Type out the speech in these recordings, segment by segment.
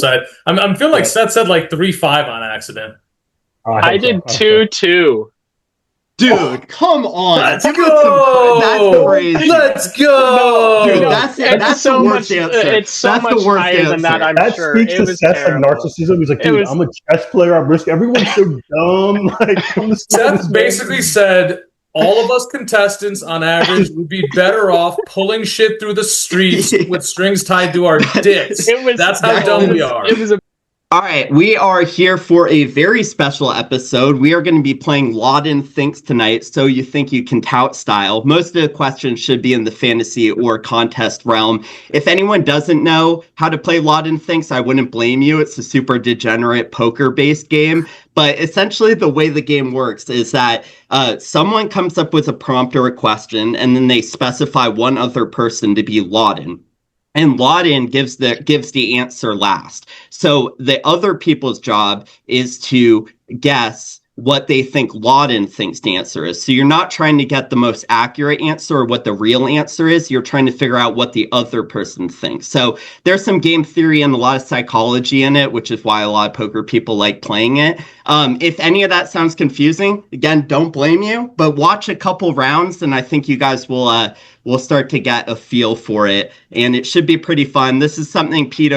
side. I'm feeling like Seth said like 3-5 on accident. I did 2-2. Dude, come on. Let's go. That's crazy. Let's go. Dude, that's so the worst much, answer. It's so that's much the worst higher answer. than that, I'm that sure. speaks It to was Seth's like terrible. narcissism. He's like, dude, I'm a chess player. I'm risky. Everyone's so dumb. Like, I'm Seth basically said all of us contestants on average would be better off pulling shit through the streets with strings tied to our dicks. That's how dumb we are. All right, we are here for a very special episode. We are going to be playing Lodden Thinks tonight, So You Think You Can Tout style. Most of the questions should be in the fantasy or contest realm. If anyone doesn't know how to play Lodden Thinks, I wouldn't blame you. It's a super degenerate poker-based game. But essentially the way the game works is that someone comes up with a prompt or a question, and then they specify one other person to be Lodden. And Lodden gives the answer last. So the other people's job is to guess what they think Lodden thinks the answer is. So you're not trying to get the most accurate answer or what the real answer is. You're trying to figure out what the other person thinks. So there's some game theory and a lot of psychology in it, which is why a lot of poker people like playing it. If any of that sounds confusing, again, don't blame you, but watch a couple rounds and I think you guys will start to get a feel for it. And it should be pretty fun. This is something Pete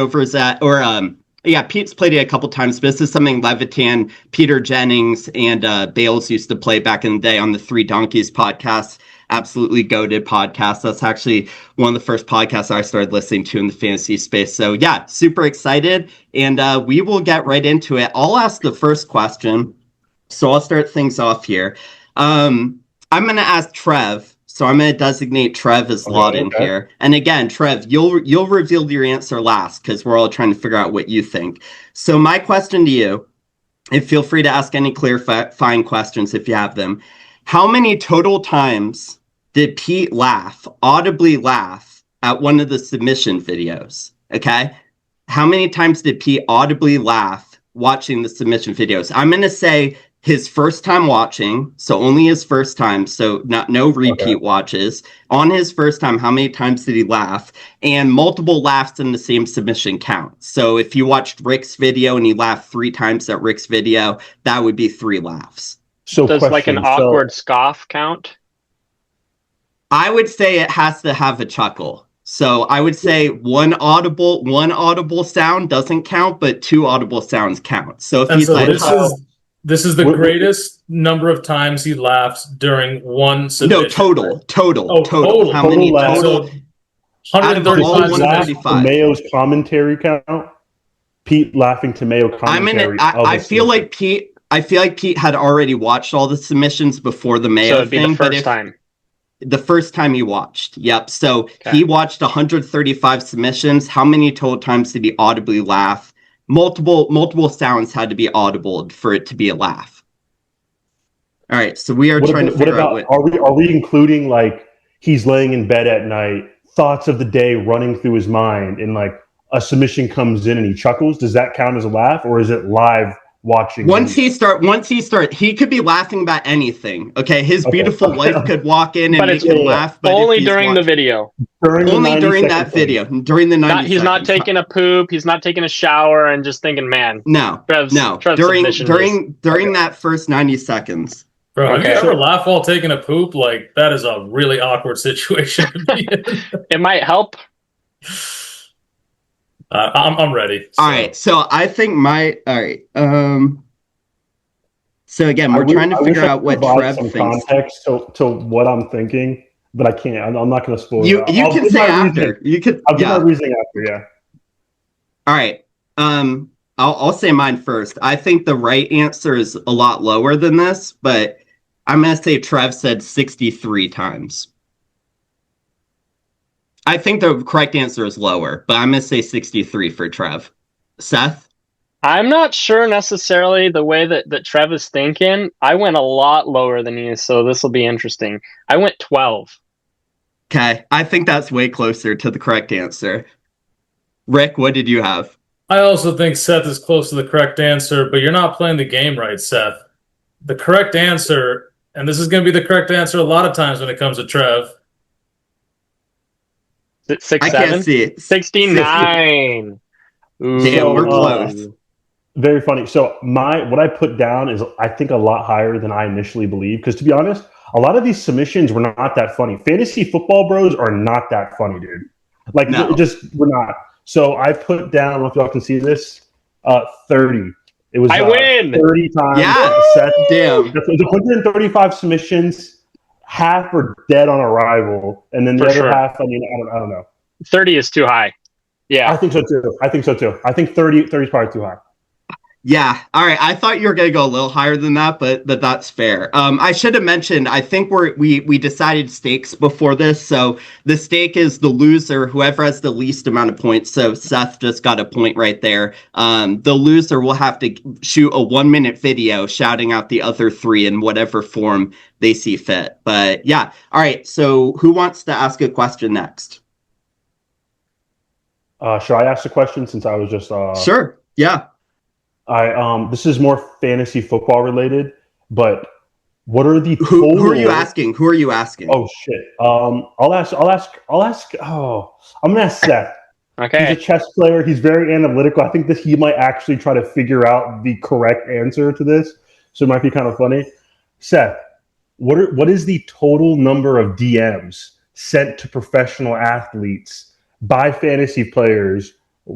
Pete's played it a couple times, but this is something Levitan, Peter Jennings, and Bales used to play back in the day on the Three Donkeys podcast. Absolutely goated podcast. That's actually one of the first podcasts I started listening to in the fantasy space. So yeah, super excited. And we will get right into it. I'll ask the first question. So I'll start things off here. I'm going to ask Trev. So I'm going to designate Trev as Lodden here. And again, Trev, you'll reveal your answer last because we're all trying to figure out what you think. So my question to you, and feel free to ask any clarifying questions if you have them. How many total times did Pete audibly laugh at one of the submission videos? Okay. How many times did Pete audibly laugh watching the submission videos? I'm going to say his first time watching, so only his first time, so no repeat watches. On his first time, how many times did he laugh? And multiple laughs in the same submission count. So if you watched Rick's video and he laughed 3 times at Rick's video, that would be 3 laughs. So does like an awkward scoff count? I would say it has to have a chuckle. So I would say one audible sound doesn't count, but 2 audible sounds count. So if he's like, this is the greatest number of times he laughs during one submission. No, total. Oh, total. How many total? 135. Mayo's commentary count. Pete laughing to Mayo commentary. I feel like Pete had already watched all the submissions before the Mayo so it'd be thing. The first time. The first time he watched. Yep. So he watched 135 submissions. How many total times did he audibly laugh? Multiple sounds had to be audible for it to be a laugh. All right, so we are trying to figure out what... Are we including, like, he's laying in bed at night, thoughts of the day running through his mind, and, like, a submission comes in and he chuckles? Does that count as a laugh, or is it live watching? Once he could be laughing about anything. Okay, his beautiful wife could walk in and make him laugh. But only during the video. Only during that video. During the 90 He's not taking a poop. He's not taking a shower and just thinking, man. No. During that first 90 seconds. Bro, have you ever laughed while taking a poop? Like, that is a really awkward situation to be in. It might help. I'm ready. So. All right, so I think so again, we're trying to figure out what Trev thinks. Context to what I'm thinking, but I can't. I'm not going to spoil it. You can say after. I'll give my reasoning after, yeah. All right. I'll say mine first. I think the right answer is a lot lower than this, but I'm going to say Trev said 63 times. I think the correct answer is lower, but I'm going to say 63 for Trev. Seth? I'm not sure necessarily the way that Trev is thinking. I went a lot lower than you, so this will be interesting. I went 12. Okay, I think that's way closer to the correct answer. Rick, what did you have? I also think Seth is close to the correct answer, but you're not playing the game right, Seth. The correct answer, and this is going to be the correct answer a lot of times when it comes to Trev. Is it 6, I 7? Can't see it. 69. Damn, we're close. Very funny. So what I put down is I think a lot higher than I initially believed. Because to be honest, a lot of these submissions were not that funny. Fantasy football bros are not that funny, dude. Like we're not. So I put down, I don't know if y'all can see this, 30. It was I win 30 times. Yeah. Damn. It was 135 submissions. Half are dead on arrival, and then the other half. I mean, I don't know. 30 is too high. Yeah, I think so too. I think 30 is probably too high. Yeah. All right. I thought you were going to go a little higher than that, but that's fair. I should have mentioned, I think we decided stakes before this. So the stake is the loser, whoever has the least amount of points. So Seth just got a point right there. The loser will have to shoot a 1-minute video shouting out the other three in whatever form they see fit. But yeah. All right. So who wants to ask a question next? Should I ask a question since I was just... Sure. Yeah. This is more fantasy football related, but what are the total... Who are you asking? Oh shit. I'll ask. Oh, I'm gonna ask Seth. Okay. He's a chess player. He's very analytical. I think that he might actually try to figure out the correct answer to this, so it might be kind of funny. Seth, what is the total number of DMs sent to professional athletes by fantasy players?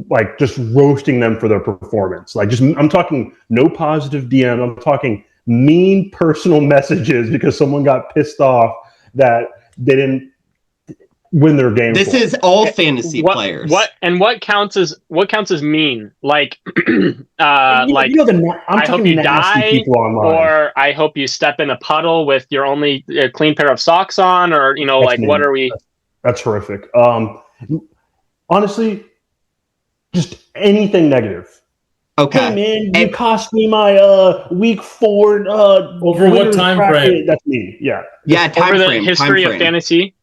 Like just roasting them for their performance. Like I'm talking no positive DM. I'm talking mean personal messages because someone got pissed off that they didn't win their game. This is all fantasy players. What counts as mean? Like, I'm I hope you die, or I hope you step in a puddle with your only clean pair of socks on, or That's mean. What are we? That's horrific. Honestly. Just anything negative. Okay. Hey man, you cost me my week 4 over what time frame? That's me. Yeah. Yeah, over the history of fantasy.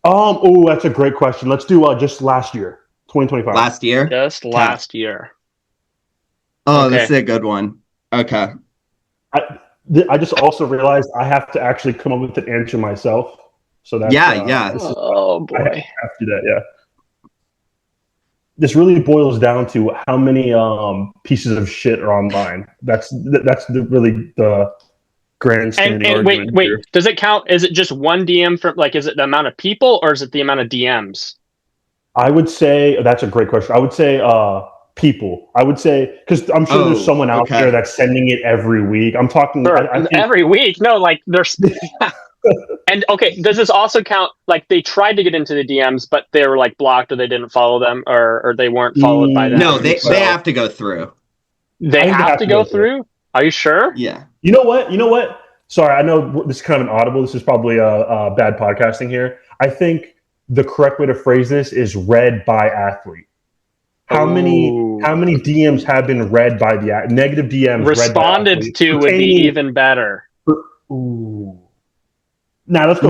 Oh, that's a great question. Let's do just last year, 2025. Last year? Just last year. Oh, okay. This is a good one. Okay. I just also realized I have to actually come up with an answer myself. So that's oh boy. I have to do that, yeah. This really boils down to how many pieces of shit are online. That's really the grandstanding argument. Wait, does it count? Is it just one DM from is it the amount of people or is it the amount of DMs? I would say that's a great question. I would say people. I would say because I'm sure there's someone out there that's sending it every week. I'm talking every week. No, there's. And does this also count? They tried to get into the DMs, but they were blocked, or they didn't follow them, or they weren't followed by them. No, they have to go through. They have to go through. Are you sure? Yeah. You know what? Sorry, I know this is kind of an audible. This is probably a bad podcasting here. I think the correct way to phrase this is read by athlete. How many DMs have been read by the negative DMs? Responded to would be even better. Ooh. Now let's go.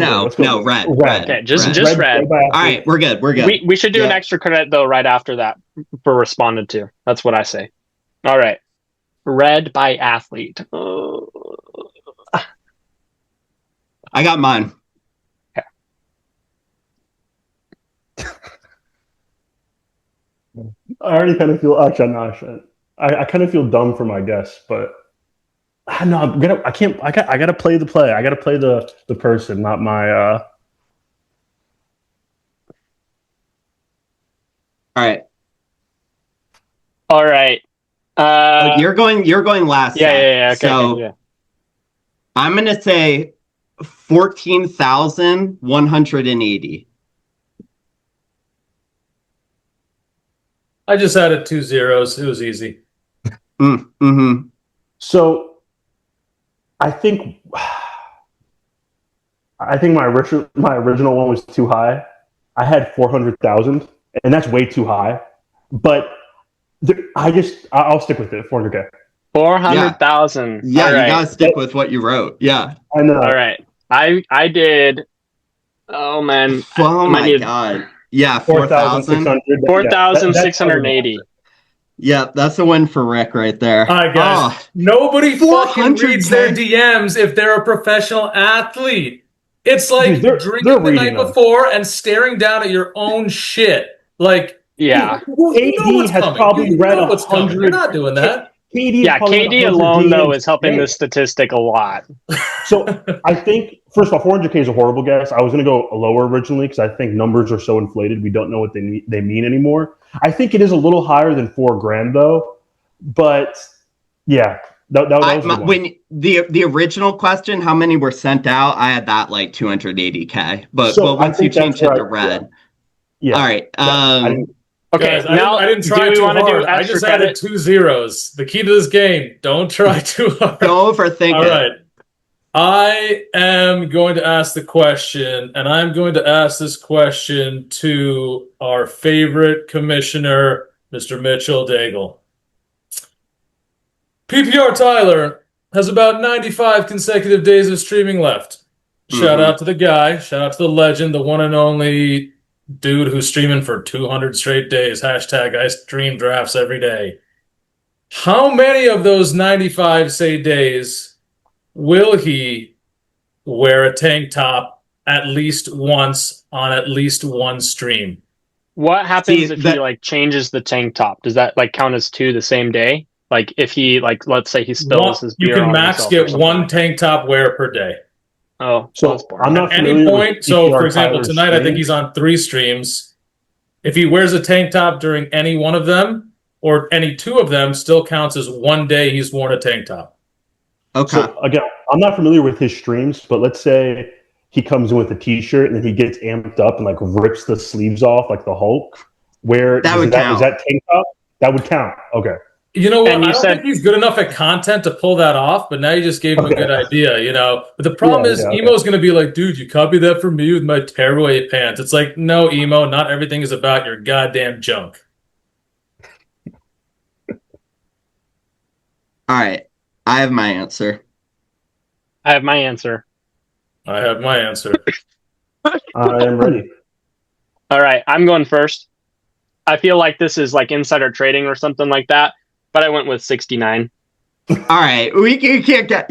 Red. Okay, just red. All right, we're good. We should do an extra credit though right after that for responded to. That's what I say. All right, read by athlete. I got mine. Okay. I already kind of feel. Actually, I kind of feel dumb for my guess, but. No, I can't. I gotta play the play. I gotta play the person, not my. All right. All right. You're going last. Yeah. Okay. So yeah. I'm gonna say 14,180. I just added 2 zeros. It was easy. Mm-hmm. So. I think my original one was too high. I had 400,000, and that's way too high. But I'll stick with it. 400K. 400,000. Yeah, you gotta stick with what you wrote. Yeah, I know. All right, I did. Oh man. Oh my god. Yeah, 4,600. 4,680. Yeah, that's a win for Rick right there. All right, guys. Nobody fucking reads their DMs if they're a professional athlete. It's like drinking the night before and staring down at your own shit. Yeah. KD has probably read 100. You're not doing that. KD alone, though, is helping this statistic a lot. So I think, first of all, 400K is a horrible guess. I was going to go lower originally because I think numbers are so inflated. We don't know what they mean anymore. I think it is a little higher than $4,000 though. But yeah, that was when the original question, how many were sent out? I had that like 280K. But once you change it to red. Yeah. All right. Okay, guys, now I didn't try too hard. I just added 2 zeros. The key to this game: don't try too hard. Don't overthink it. All right. I am going to ask the question, and I'm going to ask this question to our favorite commissioner, Mr. Mitchell Daigle. PPR Tyler has about 95 consecutive days of streaming left. Shout out to the guy. Shout out to the legend, the one and only dude who's streaming for 200 straight days. Hashtag I stream drafts every day. How many of those 95, say, days will he wear a tank top at least once on at least one stream? What happens if he like changes the tank top? Does that like count as 2 the same day? Like if he like, let's say he spills his beer. You can max get 1 tank top wear per day. Oh, so I'm not at any point. So, for example, tonight I think he's on 3 streams. If he wears a tank top during any one of them or any 2 of them, still counts as 1 day he's worn a tank top. Okay. So again, I'm not familiar with his streams, but let's say he comes in with a T-shirt and then he gets amped up and like rips the sleeves off like the Hulk. Where that would count. Is that tank top? That would count. Okay. You know what? I don't think he's good enough at content to pull that off, but now you just gave him a good idea, you know? But the problem is, Emo's going to be like, dude, you copied that from me with my tearaway pants. It's like, no, Emo, not everything is about your goddamn junk. All right. I have my answer. I have my answer. I have my answer. I am ready. All right, I'm going first. I feel like this is like insider trading or something like that, but I went with 69. All right, we can't get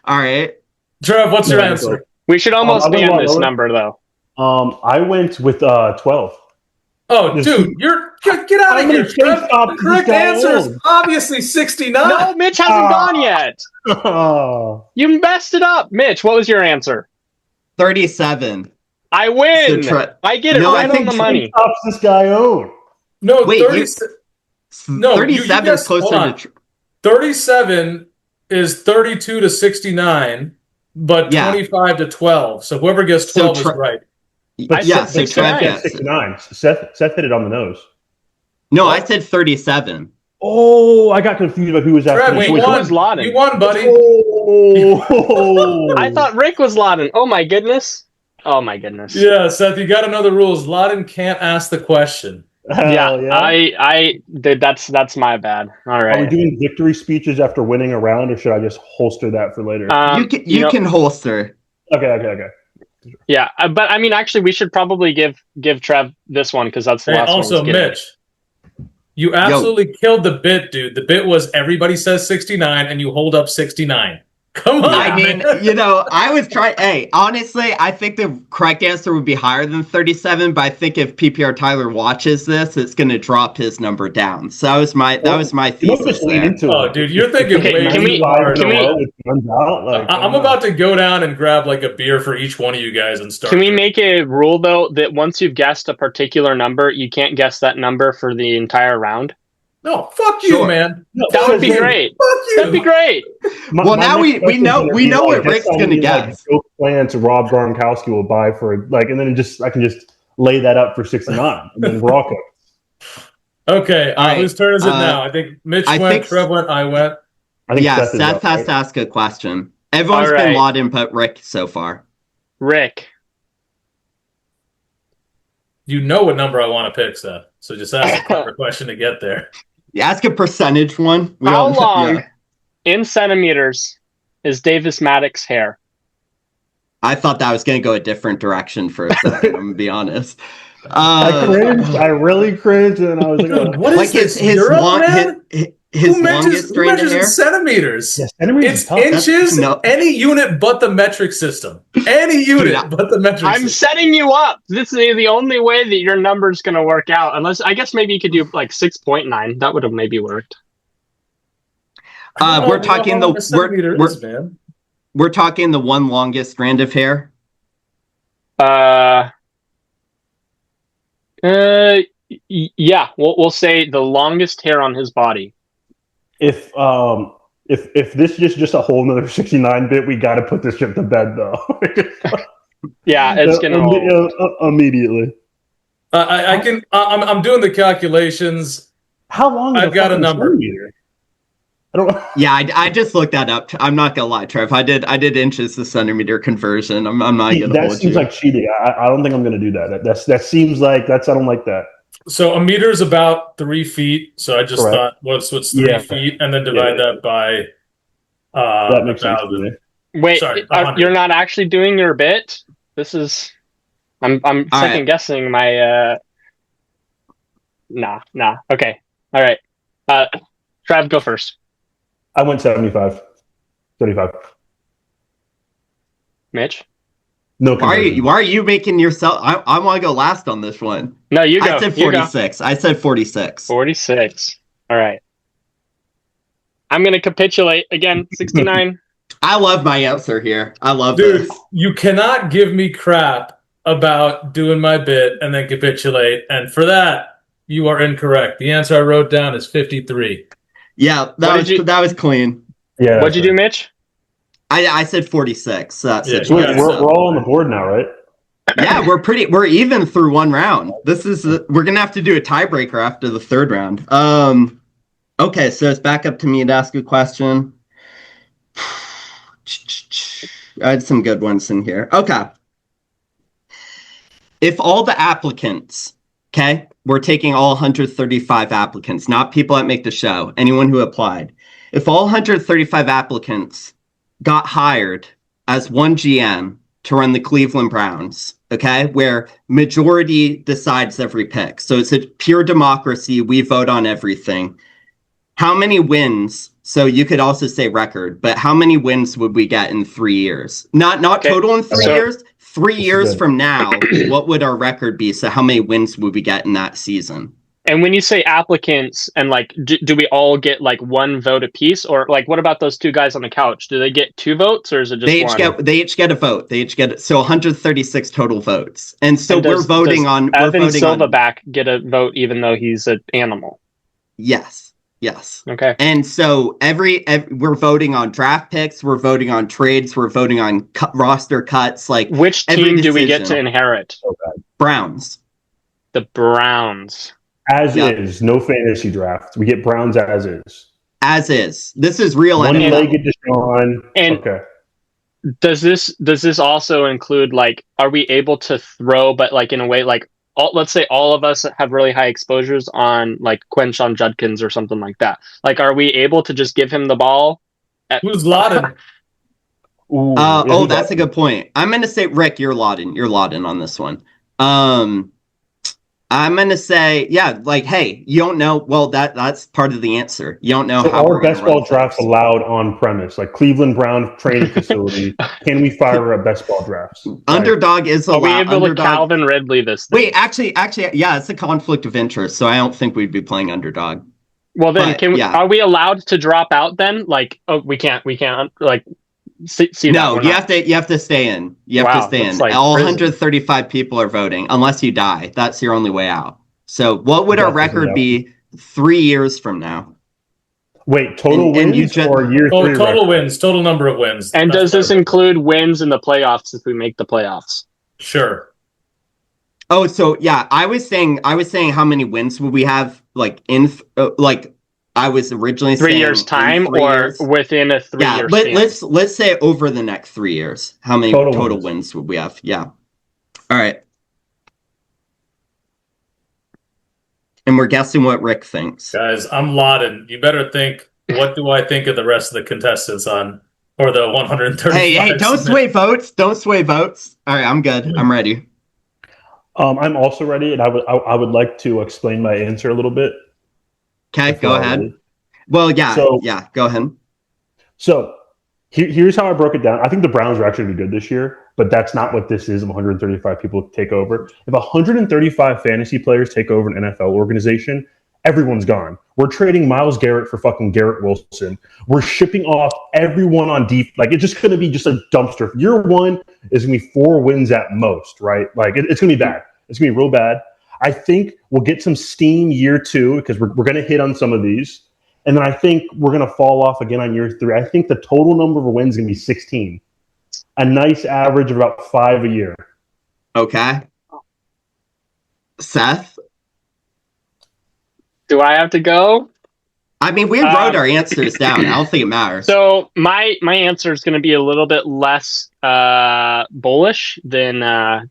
All right, Trev, what's your answer? We should almost be on this number though. I went with 12. Oh, dude, get out of here, Trev. The correct answer is obviously 69. No, Mitch hasn't gone yet. You messed it up, Mitch. What was your answer? 37. I win. I get it right on the money. How does this guy own? No, wait, 37 is closer to 37 is 32 to 69, but 25 to 12. So whoever gets 12 is right. So Trev gets 69. Seth hit it on the nose. No, I said 37. Oh, I got confused about who was after. Trev, you won, buddy. Oh. I thought Rick was Lodden. Oh my goodness. Yeah, Seth, you got to know the rules. Lodden can't ask the question. That's my bad. All right. Are we doing victory speeches after winning a round, or should I just holster that for later? You can holster. Okay. Yeah, but I mean, actually, we should probably give Trev this one because that's the last one. Also, Mitch, you absolutely killed the bit, dude. The bit was everybody says 69, and you hold up 69. Come on. I mean, I was trying. Hey, honestly, I think the correct answer would be higher than 37, but I think if PPR Tyler watches this, it's going to drop his number down. So that was my thesis. Oh, dude, you're thinking way too hard. I'm about to go down and grab like a beer for each one of you guys and start. Can we make a rule though that once you've guessed a particular number, you can't guess that number for the entire round? No, fuck you, man. No, that would be great. Fuck you. That'd be great. Now we know what Rick's going to guess. Plans Rob Gronkowski will buy for and then I can just lay that up for 69, and then we're all cooked. Okay, whose turn is it now? I think Mitch went, Trev went, I went. Seth has to ask a question. Everyone's been Lodden but Rick so far. Rick. You know what number I want to pick, Seth. So just ask a proper question to get there. Ask a percentage one. How long in centimeters is Davis Maddox's hair? I thought that was going to go a different direction for a second, I'm going to be honest. I cringed. I really cringed. And I was like, what is this? His longest who strand of measures in hair? centimeters? Yeah, centimeters is It's tough. inches, No. any unit but the metric system. Any unit but the metric I'm system. setting you up. This is the only way that your number's going to work out. Unless, I guess maybe you could do like 6.9. That would have maybe worked. We're talking the we're talking the one longest strand of hair. Yeah, we'll say the longest hair on his body. If this is just a whole nother 69 bit, we got to put this shit to bed though. Yeah, it's gonna immediately. I'm doing the calculations. How long? I've got a number. Centimeter? I don't. Yeah, I just looked that up. I'm not gonna lie, Trev. I did inches to centimeter conversion. I'm not gonna That hold seems you. like cheating. I don't think I'm gonna do that. That seems like I don't like that. So a meter is about 3 feet. So I just Correct. thought, what's 3 feet, and then divide that by That makes sense to 1,000. me. Wait. Sorry, You're not actually doing your bit. This is. I'm second guessing my. Nah. Okay. All right. Trav, go first. I went 75. 35. Mitch. No. Why are you making yourself? I want to go last on this one. No, you go. I said 46. I said 46. 46. All right. I'm gonna capitulate again. 69. I love my answer here. I love Dude, this. you cannot give me crap about doing my bit and then capitulate. And for that, you are incorrect. The answer I wrote down is 53. Yeah, that was clean. Yeah. What'd you do, Mitch? I said 46. So that's it. So we're all on the board now, right? Yeah, we're even through one round. We're gonna have to do a tiebreaker after the third round. Okay, so it's back up to me to ask a question. I had some good ones in here. Okay. If all the applicants, okay, we're taking all 135 applicants, not people that make the show, anyone who applied. If all 135 applicants got hired as one GM to run the Cleveland Browns, okay, where majority decides every pick. So it's a pure democracy. We vote on everything. How many wins? So you could also say record, but how many wins would we get in 3 years? Not okay. Total in 3 years. 3 years from now, what would our record be? So how many wins would we get in that season? And when you say applicants, and like, do we all get like one vote apiece, or like, what about those two guys on the couch? Do they get 2 votes, or is it just one? They each get a vote. They each get so 136 total votes, and so we're voting on. Evan Silverback get a vote even though he's an animal? Yes. Okay. And so every we're voting on draft picks. We're voting on trades. We're voting on roster cuts. Like which team do we get to inherit? Browns. The Browns. As is, no fantasy draft. We get Browns as is. As is. This is real. One-legged Deshaun. And okay. Does this also include like, are we able to throw, but like in a way like, let's say all of us have really high exposures on like Quinshon Judkins or something like that. Like, are we able to just give him the ball? Who's Lodden? That's a good point. I'm going to say, Rick, you're Lodden. You're Lodden on this one. I'm going to say, yeah, like, hey, you don't know. Well, that's part of the answer. You don't know so how our best ball drafts allowed on premise, like Cleveland Brown training facility. Can we fire a best ball drafts? Underdog is allowed. Are we able to Calvin Ridley this thing? Wait, actually, yeah, it's a conflict of interest, so I don't think we'd be playing underdog. Well, then, are we allowed to drop out then? Like, we can't, like, see no, that. You have to stay in. You have to stay in. Like all 135 people are voting, unless you die. That's your only way out. So what would our record be 3 years from now? Wait, total wins or year 3? Total record? wins, total number of wins. And does this include wins in the playoffs if we make the playoffs? Sure. Oh, so yeah, I was saying how many wins would we have like in I was originally 3 saying years time or within a 3 year span? Let's say over the next 3 years. How many total wins would we have? Yeah. All right. And we're guessing what Rick thinks. Guys, I'm Lodden. You better think, what do I think of the rest of the contestants on, or the 135? Hey, don't sway votes. Don't sway votes. All right, I'm good. I'm ready. I'm also ready, and I would like to explain my answer a little bit. Okay, go ahead. Well, yeah, So- yeah. Go ahead. So here's how I broke it down. I think the Browns are actually going to be good this year, but that's not what this is. If 135 people take over. If 135 fantasy players take over an NFL organization, everyone's gone. We're trading Myles Garrett for fucking Garrett Wilson. We're shipping off everyone on deep. Like, it's just going to be just a dumpster. Year one is going to be 4 wins at most, right? Like, it's going to be bad. It's going to be real bad. I think we'll get some steam year 2 because we're going to hit on some of these. And then I think we're going to fall off again on year 3. I think the total number of wins is going to be 16. A nice average of about 5 a year. Okay. Seth? Do I have to go? I mean, we wrote our answers down. I don't think it matters. So my answer is going to be a little bit less bullish than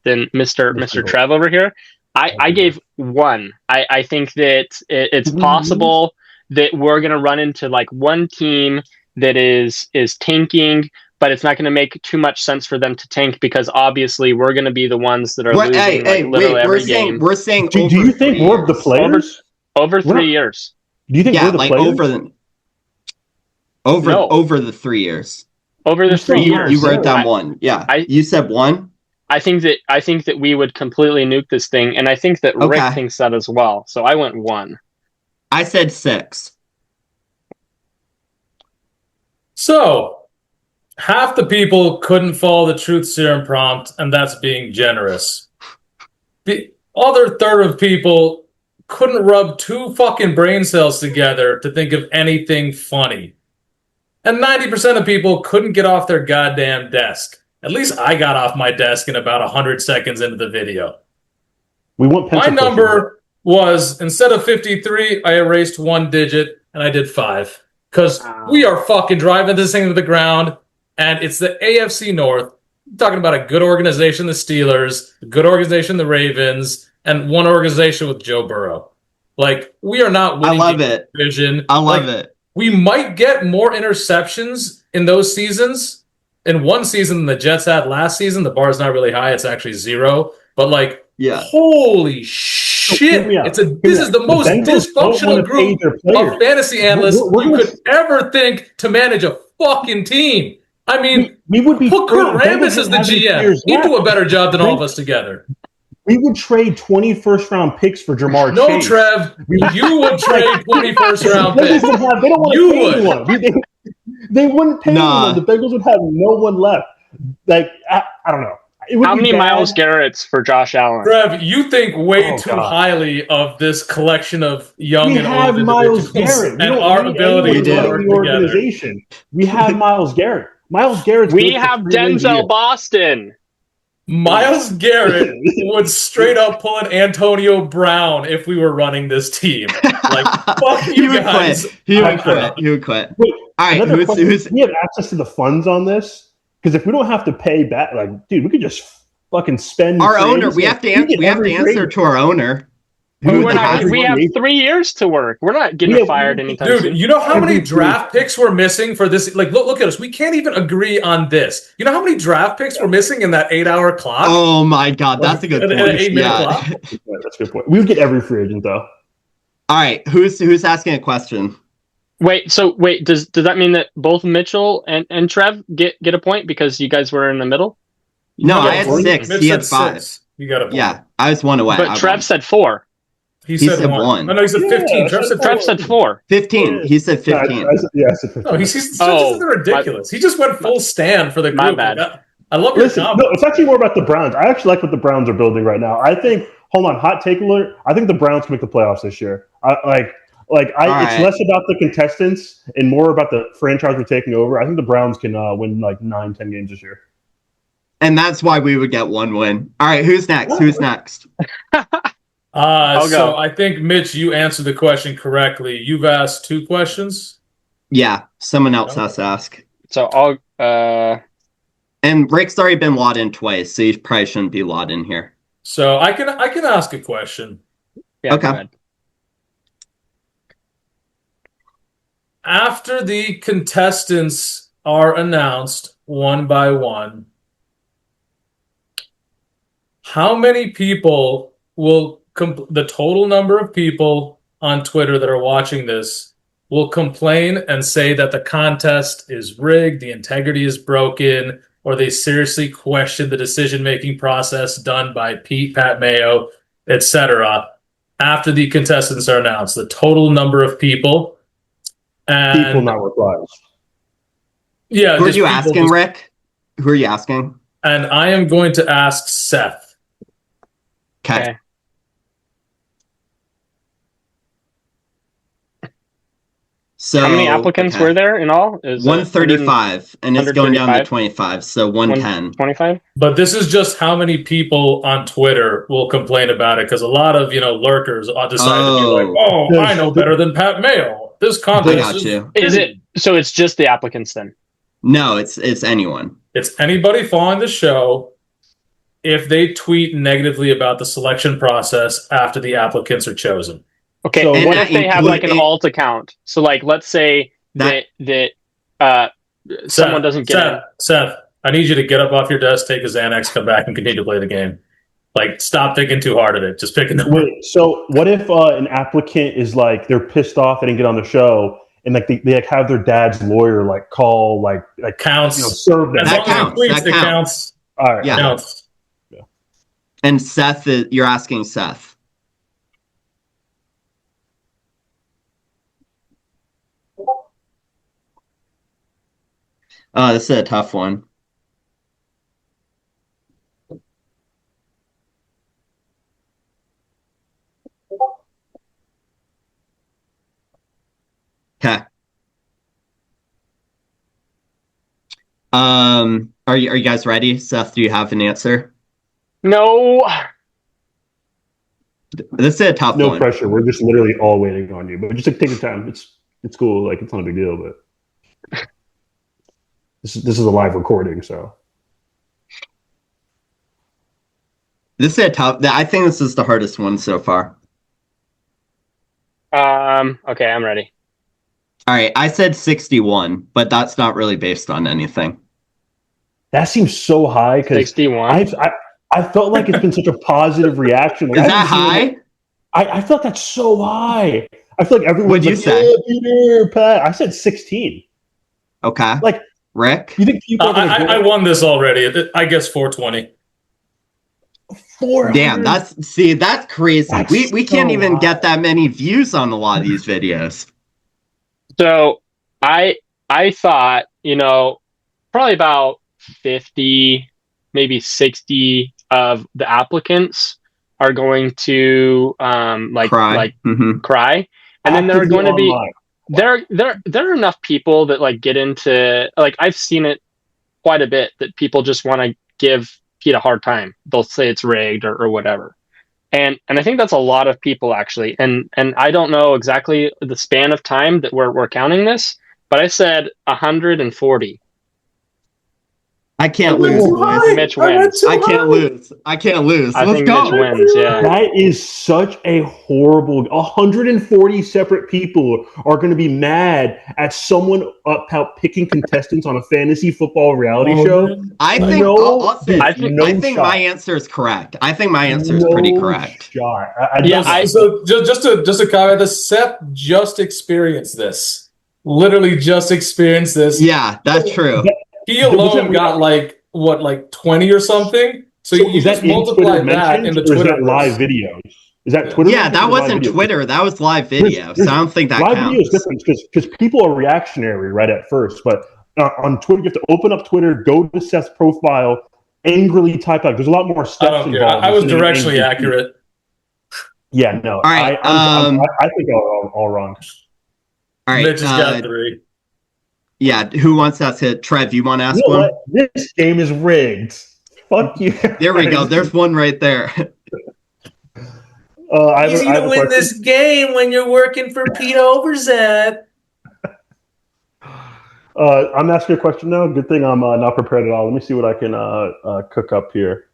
Mr. Trev over here. I gave 1. I think that it's possible that we're going to run into like one team that is tanking, but it's not going to make too much sense for them to tank because obviously we're going to be the ones that are losing literally every game. We're saying. Do you think we're the players? Over 3 years. Do you think we're the players? Over the 3 years. Over the 3 years. You wrote down 1. Yeah. You said 1? I think that we would completely nuke this thing, and I think that Rick thinks that as well. So I went 1. I said 6. So, half the people couldn't follow the truth serum prompt, and that's being generous. The other third of people couldn't rub 2 fucking brain cells together to think of anything funny. And 90% of people couldn't get off their goddamn desk. At least I got off my desk in about 100 seconds into the video. My number was, instead of 53, I erased 1 digit, and I did 5. Because we are fucking driving this thing to the ground, and it's the AFC North. I'm talking about a good organization, the Steelers, a good organization, the Ravens, and one organization with Joe Burrow. Like, we are not winning the division. I love it. We might get more interceptions in those seasons. In one season the Jets had last season, the bar is not really high. It's actually 0. But, like, holy shit. This is the most dysfunctional group of fantasy analysts you could ever think to manage a fucking team. I mean, we would be put Kurt Rambis as the GM. He'd do a better job than all of us together. We would trade 20 first-round picks for Jamar Chase. No, Trev. You would trade 20 first-round picks. They don't want to pay anyone. They wouldn't pay anyone. The Bengals would have no one left. Like, I don't know. How many Myles Garrett's for Josh Allen? Trev, you think way too highly of this collection of young and old Myles Garrett. And our ability to work the organization. We have Myles Garrett. Myles Garrett. We have Denzel Boston. Myles Garrett would straight up pull an Antonio Brown if we were running this team. Like, fuck you guys. He would quit. Wait, all right, who's we have access to the funds on this? Because if we don't have to pay back, like, dude, we could just fucking spend our owner. We have to answer to our owner. We have 3 years to work. We're not getting fired anytime soon. Dude, you know how many draft picks we're missing for this? Like, look at us. We can't even agree on this. You know how many draft picks we're missing in that 8-hour clock? Oh my god, that's a good point. An 8-minute clock? That's a good point. We would get every free agent though. All right, who's asking a question? Wait, does that mean that both Mitchell and Trev get a point because you guys were in the middle? No, I had 6. Mitch he had 5. 6. You got a point. Yeah, I was 1 away. But Trev said 4. He said 1. Oh, no, he said 15. Trev said 4. 15. He said 15. I said 15. No, he's ridiculous. He just went full stand for the group. My bad. I love your comment. No, it's actually more about the Browns. I actually like what the Browns are building right now. I think, hold on, hot take alert. I think the Browns can make the playoffs this year. It's less about the contestants and more about the franchise we're taking over. I think the Browns can win like 9-10 games this year. And that's why we would get 1 win. All right, who's next? So I think, Mitch, you answered the question correctly. You've asked 2 questions? Yeah, someone else has to ask. So I'll... And Rick's already been logged in twice, so you probably shouldn't be logged in here. So I can ask a question. Yeah, okay. After the contestants are announced one by one, how many people will the total number of people on Twitter that are watching this will complain and say that the contest is rigged, the integrity is broken, or they seriously question the decision-making process done by Pete, Pat Mayo, etc. after the contestants are announced, the total number of people. And People, not replies. yeah, Who are just you people asking, just- Rick? Who are you asking? And I am going to ask Seth. Okay. So How many applicants were there in all? Is it 135, and it's going down to 135? 25, so 110. 25? But this is just how many people on Twitter will complain about it, because a lot of lurkers decide to be like, "Oh, I know better than Pat Mayo. This I contest got you. Is it so? It's just the applicants then. No, it's anyone. It's anybody following the show if they tweet negatively about the selection process after the applicants are chosen." Okay, So what that if they have like an include- alt account? So like, let's say that someone doesn't get in. Seth, I need you to get up off your desk, take a Xanax, come back, and continue to play the game. Like, stop thinking too hard at it. Just pick a number. Wait, so what if an applicant is like they're pissed off they didn't get on the show, and like they like have their dad's lawyer like call like Counts. serve them? As That long as it counts. tweets, That it counts. counts. All right. Yeah. Counts. And Seth, you're asking Seth. Oh, this is a tough one. Okay. Are you guys ready? Seth, do you have an answer? No. This is a tough No one. pressure. We're just literally all waiting on you, but just take your time. It's cool. Like it's not a big deal, but this is a live recording, so. This is a tough. I think this is the hardest one so far. Okay, I'm ready. All right, I said 61, but that's not really based on anything. That seems so high because 61. I felt like it's been such a positive reaction. Like, Is I that haven't seen high? I felt that's so high. I feel like everyone's What'd you like, say? "Yeah, Peter, Pat." I said 16. Okay. Like, Rick? you think people are going to I won this already. I guess 420. 400? Damn, that's crazy. That's We can't so even high. get that many views on a lot of these videos. So I thought, probably about 50, maybe 60 of the applicants are going to Cry. Mhm. cry. And then there are Actively going to be online. there are enough people that like get into like I've seen it quite a bit that people just want to give Pete a hard time. They'll say it's rigged or whatever. And I think that's a lot of people actually. And I don't know exactly the span of time that we're counting this, but I said 140. I can't I went lose, too boys. high. Mitch I went wins. too I can't high. lose. I can't lose. I Let's think go. Mitch wins, yeah. That is such a horrible. 140 separate people are going to be mad at someone out picking contestants on a fantasy football reality show. man. I think No, I'll say, I think- I think shot. my answer is correct. I think my answer is No pretty correct. shot. So just to comment this, Seth just experienced this. Literally just experienced this. Yeah, that's true. He Was alone that- got like 20 or something. So you is just that in multiply Twitter that mentions, into or is Twitter that live videos? Is that Yeah. Twitter? Yeah, mentions that or live wasn't videos? Twitter. That was live video. So I don't think that live counts. video is different because people are reactionary right at first, but on Twitter you have to open up Twitter, go to Seth's profile, angrily type out. There's a lot more I steps don't care. involved. I was than an directionally angry tweet. accurate. Yeah, no. All right, I think all wrong. All right. Mitch has got 3. Yeah, who wants that to Trev? You want to ask You know one? what? This game is rigged. Fuck you. There we go. There's one right there. I have a question. game when you're working for Pete Overzet. I'm asking a question now. Good thing I'm not prepared at all. Let me see what I can cook up here.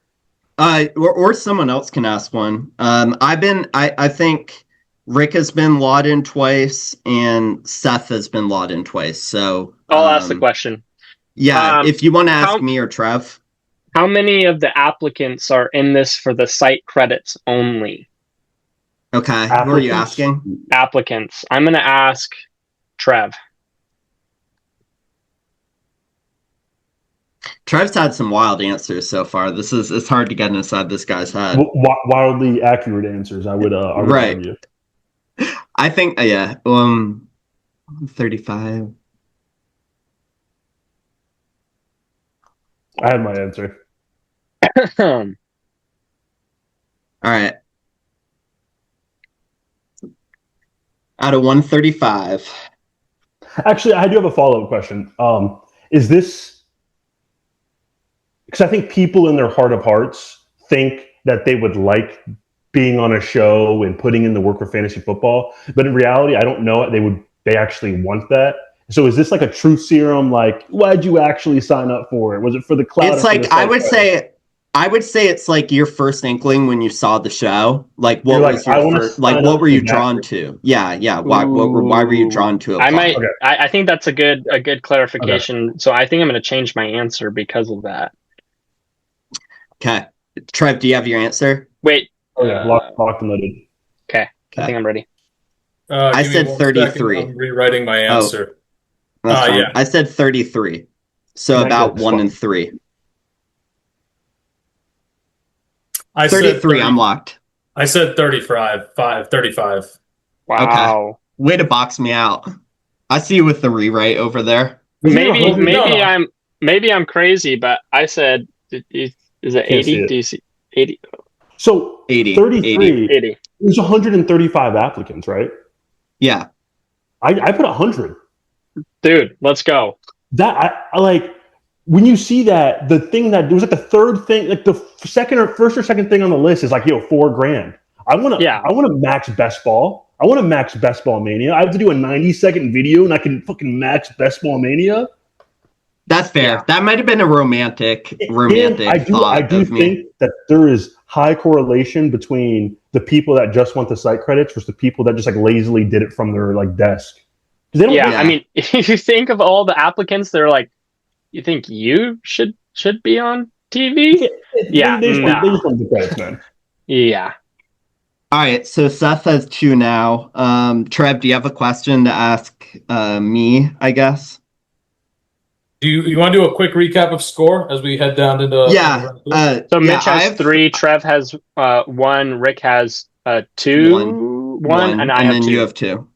Or someone else can ask one. I think Rick has been Lodden twice and Seth has been Lodden twice. So I'll ask the question. Yeah, if you want to ask how- me or Trev. How many of the applicants are in this for the site credits only? Okay, who are you asking? Applicants. I'm going to ask Trev. Trev's had some wild answers so far. It's hard to get inside this guy's head. Wildly accurate answers, I would Right. argue. I think 35. I had my answer. All right. Out of 135. Actually, I do have a follow-up question. Is this because I think people in their heart of hearts think that they would like being on a show and putting in the work for fantasy football, but in reality, I don't know they actually want that. So is this like a truth serum? Like, why'd you actually sign up for it? Was it for the cloud? It's like I would say it's like your first inkling when you saw the show. Like, what was your first? Like, what were you drawn to? Yeah. Why were you drawn to it? I think that's a good clarification. Okay. So I think I'm going to change my answer because of that. Okay, Trev, do you have your answer? Wait. Oh yeah, locked and loaded. Okay, I think I'm ready. I said 33. I'm rewriting my answer. Yeah. I said 33. So about 1 and 3. I 33. I'm locked. I said 35. 35. Wow. Okay. Way to box me out. I see you with the rewrite over there. Maybe I'm crazy, but I said is it 80? Do you see 80? So 80. 33. 80. There's 135 applicants, right? Yeah. I put 100. Dude, let's go. That I like when you see that the thing that it was like the third thing, like the first or second thing on the list is like $4,000. I want to max best ball. I want to max best ball mania. I have to do a 90-second video and I can fucking max best ball mania. That's fair. Yeah. That might have been a romantic I do think that there is high correlation between the people that just want the site credits versus the people that just like lazily did it from their like desk. I mean, if you think of all the applicants, they're like, you think you should be on TV? Yeah, they just want the credits, man. Yeah. All right, so Seth has 2 now. Trev, do you have a question to ask me, I guess? Do you want to do a quick recap of score as we head down into? So Mitch has 3, Trev has 1, Rick has 2, 1, and I have 2. And then you have 2.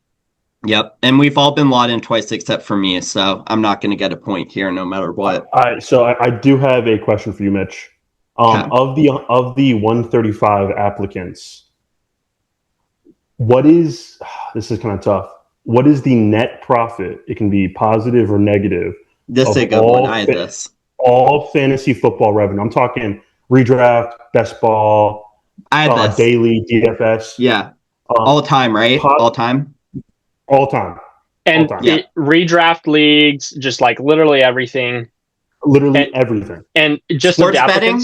Yep, and we've all been logged in twice except for me, so I'm not going to get a point here no matter what. All right, so I do have a question for you, Mitch. Of the 135 applicants, this is kind of tough. What is the net profit? It can be positive or negative. This is a good one. I had this. All fantasy football revenue. I'm talking redraft, best ball, I had this. Daily, DFS. Yeah. All time, right? All time? All time. And redraft leagues, just like literally everything. Everything. And just sports betting?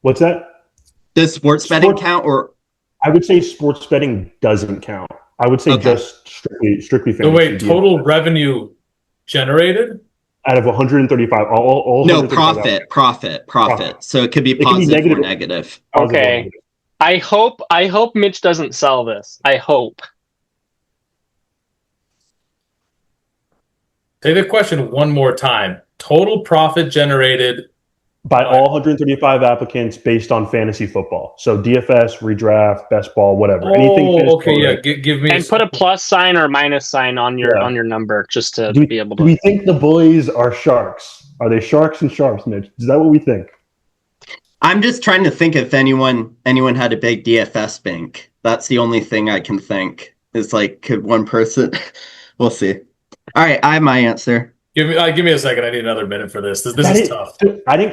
What's that? Does sports betting count? Or I would say sports betting doesn't count. I would say just strictly fantasy. So wait, total revenue generated? Out of 135, all no, profit. So it could be positive or negative. Okay. I hope Mitch doesn't sell this. I hope. Say the question one more time. Total profit generated by all 135 applicants based on fantasy football. So DFS, redraft, best ball, whatever. Anything. Okay, yeah. Give me and put a plus sign or minus sign on your number just to be able to. Do we think the boys are sharks? Are they sharks and sharps, Mitch? Is that what we think? I'm just trying to think if anyone had a big DFS bank. That's the only thing I can think. Is like, could one person? We'll see. All right, I have my answer. Give me a second. I need another minute for this. This is tough. I had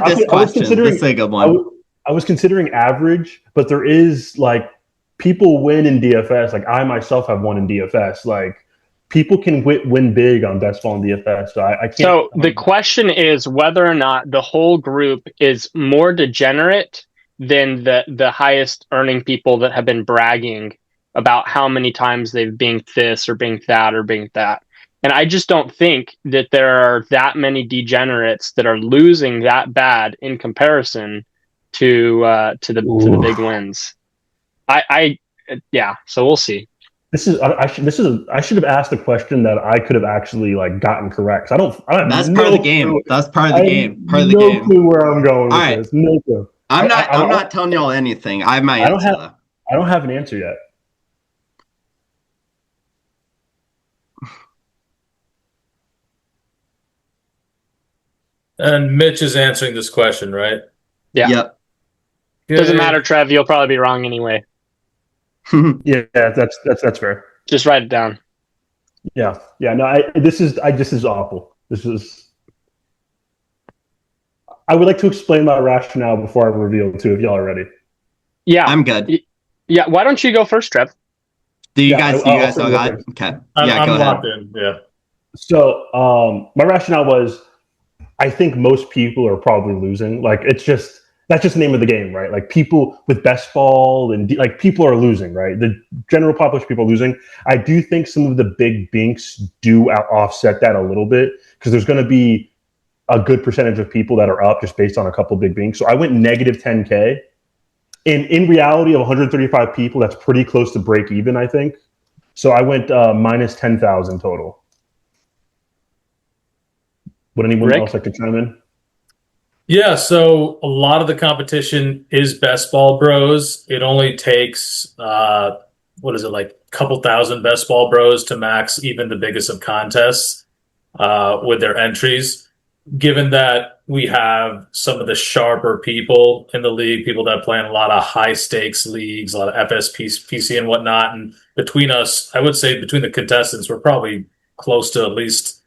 this question. This is a good one. I was considering average, but there is like people win in DFS. Like I myself have won in DFS. Like people can win big on best ball and DFS. So I can't. So the question is whether or not the whole group is more degenerate than the highest earning people that have been bragging about how many times they've binked this or binked that or binked that. And I just don't think that there are that many degenerates that are losing that bad in comparison to the big wins. So we'll see. I should have asked a question that I could have actually like gotten correct. I have That's no part of the game. clue. That's part of the I have game. Part of the no game. clue where I'm going with All right. this. No clue. I'm I not telling y'all anything. I have my I don't answer have- though. I don't have an answer yet. And Mitch is answering this question, right? Yeah. Yep. Doesn't Okay. matter, Trev. You'll probably be wrong anyway. Yeah, that's fair. Just write it down. Yeah. No, this is awful. I would like to explain my rationale before I reveal too, if y'all are ready. Yeah. I'm good. Yeah. Why don't you go first, Trev? Do you Yeah, guys I'll all go got? first. Okay. I'm Yeah, go ahead. locked in. Yeah. So my rationale was, I think most people are probably losing. Like that's just the name of the game, right? Like people with best ball and like people are losing, right? The general population people are losing. I do think some of the big binks do offset that a little bit because there's going to be a good percentage of people that are up just based on a couple big binks. So I went negative 10K. And in reality of 135 people, that's pretty close to break even, I think. So I went minus 10,000 total. Would anyone Rick? else like to chime in? Yeah, so a lot of the competition is best ball bros. It only takes like a couple thousand best ball bros to max even the biggest of contests with their entries. Given that we have some of the sharper people in the league, people that play in a lot of high stakes leagues, a lot of FSPC and whatnot, and between us, I would say between the contestants, we're probably close to at least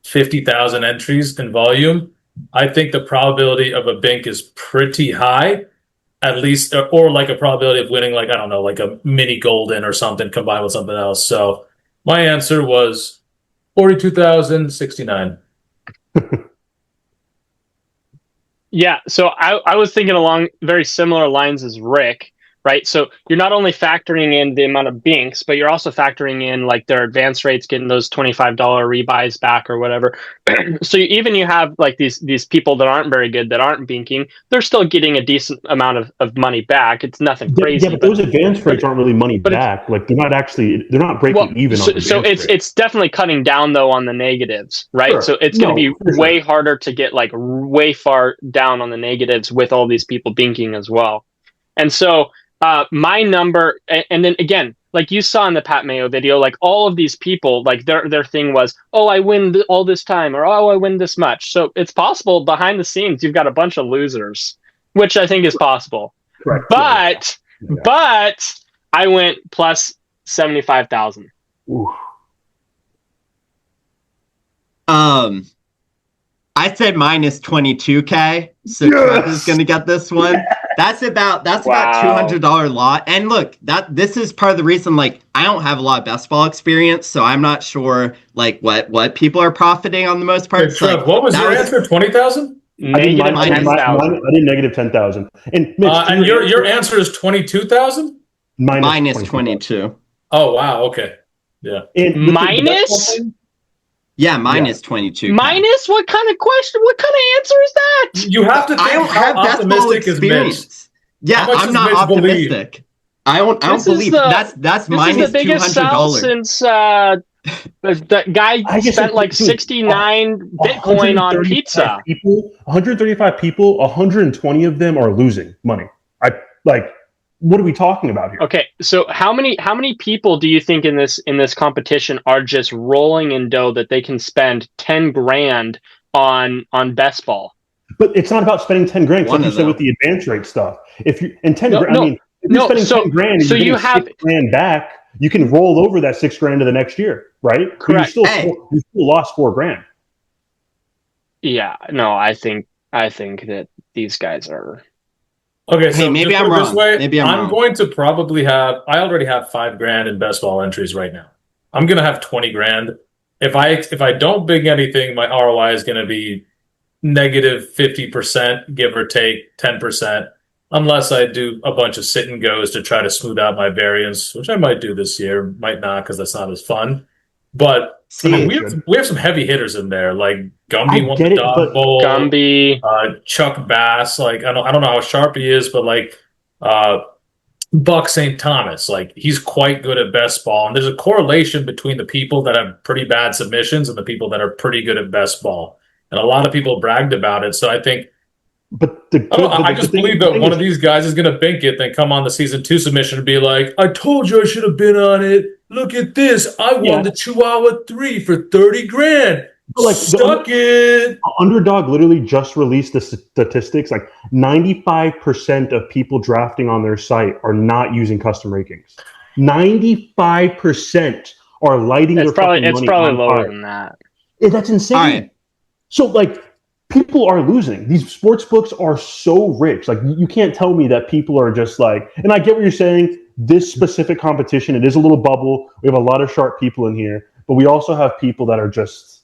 50,000 entries in volume. I think the probability of a bink is pretty high, at least, or like a probability of winning, like, I don't know, like a mini golden or something combined with something else. So my answer was 42,069. Yeah, so I was thinking along very similar lines as Rick, right? So you're not only factoring in the amount of binks, but you're also factoring in like their advance rates, getting those $25 rebuys back or whatever. So you have like these people that aren't very good, that aren't binking, they're still getting a decent amount of money back. It's nothing crazy. Yeah, but those advance rates aren't really money back. Like they're not breaking even. So it's definitely cutting down though on the negatives, right? Sure. So it's going to be way harder to get like way far down on the negatives with all these people binking as well. And so my number, and then again, like you saw in the Pat Mayo video, like all of these people, like their thing was, oh, I win all this time, or oh, I win this much. So it's possible behind the scenes you've got a bunch of losers, which I think is possible. Correct. But I went plus 75,000. I said minus 22K, so Trev is gonna get this one. That's about $200 lot. And look, this is part of the reason, like, I don't have a lot of best ball experience, so I'm not sure like what people are profiting on the most part. Hey, Trev, what was your answer? 20,000? Negative 10,000. I did negative 10,000. And Mitch, and your answer is 22,000? Minus 22. Oh wow, okay. Yeah. Minus? Yeah, minus 22. Minus? What kind of question? What kind of answer is that? You have to think I don't how have best ball optimistic is Mitch. experience. Yeah, How much I'm does not Mitch believe? optimistic. I don't believe that's This minus is the biggest sell $200. since that guy spent like 69 Bitcoin on pizza. 135 people, 120 of them are losing money. What are we talking about here? Okay, so how many people do you think in this competition are just rolling in dough that they can spend 10 grand on best ball? But it's not about spending 10 grand. Like you said with the advance rate stuff. If you and 10 grand, I mean, if you're spending 10 grand, and so you're you getting have 6 grand back. You can roll over that 6 grand to the next year, right? Correct. You still lost 4 grand. Yeah, no, I think that these guys are. Okay, so maybe just I'm put it wrong. this way, Maybe I'm wrong. going to probably have. I already have 5 grand in best ball entries right now. I'm gonna have 20 grand. If I don't big anything, my ROI is gonna be negative 50%, give or take 10%, unless I do a bunch of sit and goes to try to smooth out my variance, which I might do this year, might not because that's not as fun. But I mean, we have some heavy hitters in there, like Gumby won the Dog Bowl. Gumby, Chuck Bass, like I don't know how sharp he is, but like Buck St. Thomas. Like, he's quite good at best ball, and there's a correlation between the people that have pretty bad submissions and the people that are pretty good at best ball. And a lot of people bragged about it. So I think, I just believe that one of these guys is going to bink it, then come on the season 2 submission and be like, I told you I should have been on it. Look at this. I won the Chihuahua 3 for 30 grand. Like, Stuck it. Underdog literally just released the statistics. Like 95% of people drafting on their site are not using custom rankings. 95% are lighting their fucking money. It's probably lower than that. That's insane. Right. So like, people are losing. These sports books are so rich. Like, you can't tell me that people are just like, and I get what you're saying. This specific competition, it is a little bubble. We have a lot of sharp people in here, but we also have people that are just,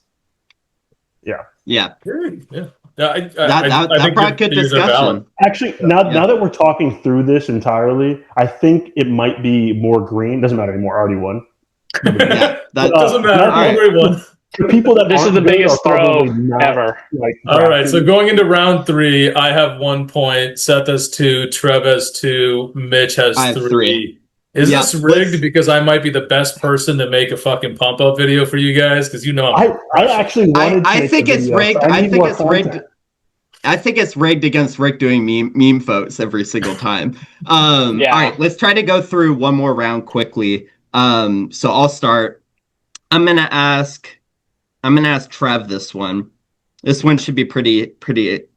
Yeah. I think brought good discussion. Actually, now that we're talking through this entirely, I think it might be more green. Doesn't matter anymore. I already won. Yeah, that doesn't matter. Already won. The people that this is the biggest throw ever. All right, so going into round 3, I have 1 point. Seth has 2. Trev has 2. Mitch has 3. Is this rigged because I might be the best person to make a fucking pump up video for you guys? Because I actually wanted to I think it's rigged. I think it's rigged. I think it's rigged against Rick doing meme votes every single time. All right, let's try to go through one more round quickly. So I'll start. I'm gonna ask Trev this one. This one should be pretty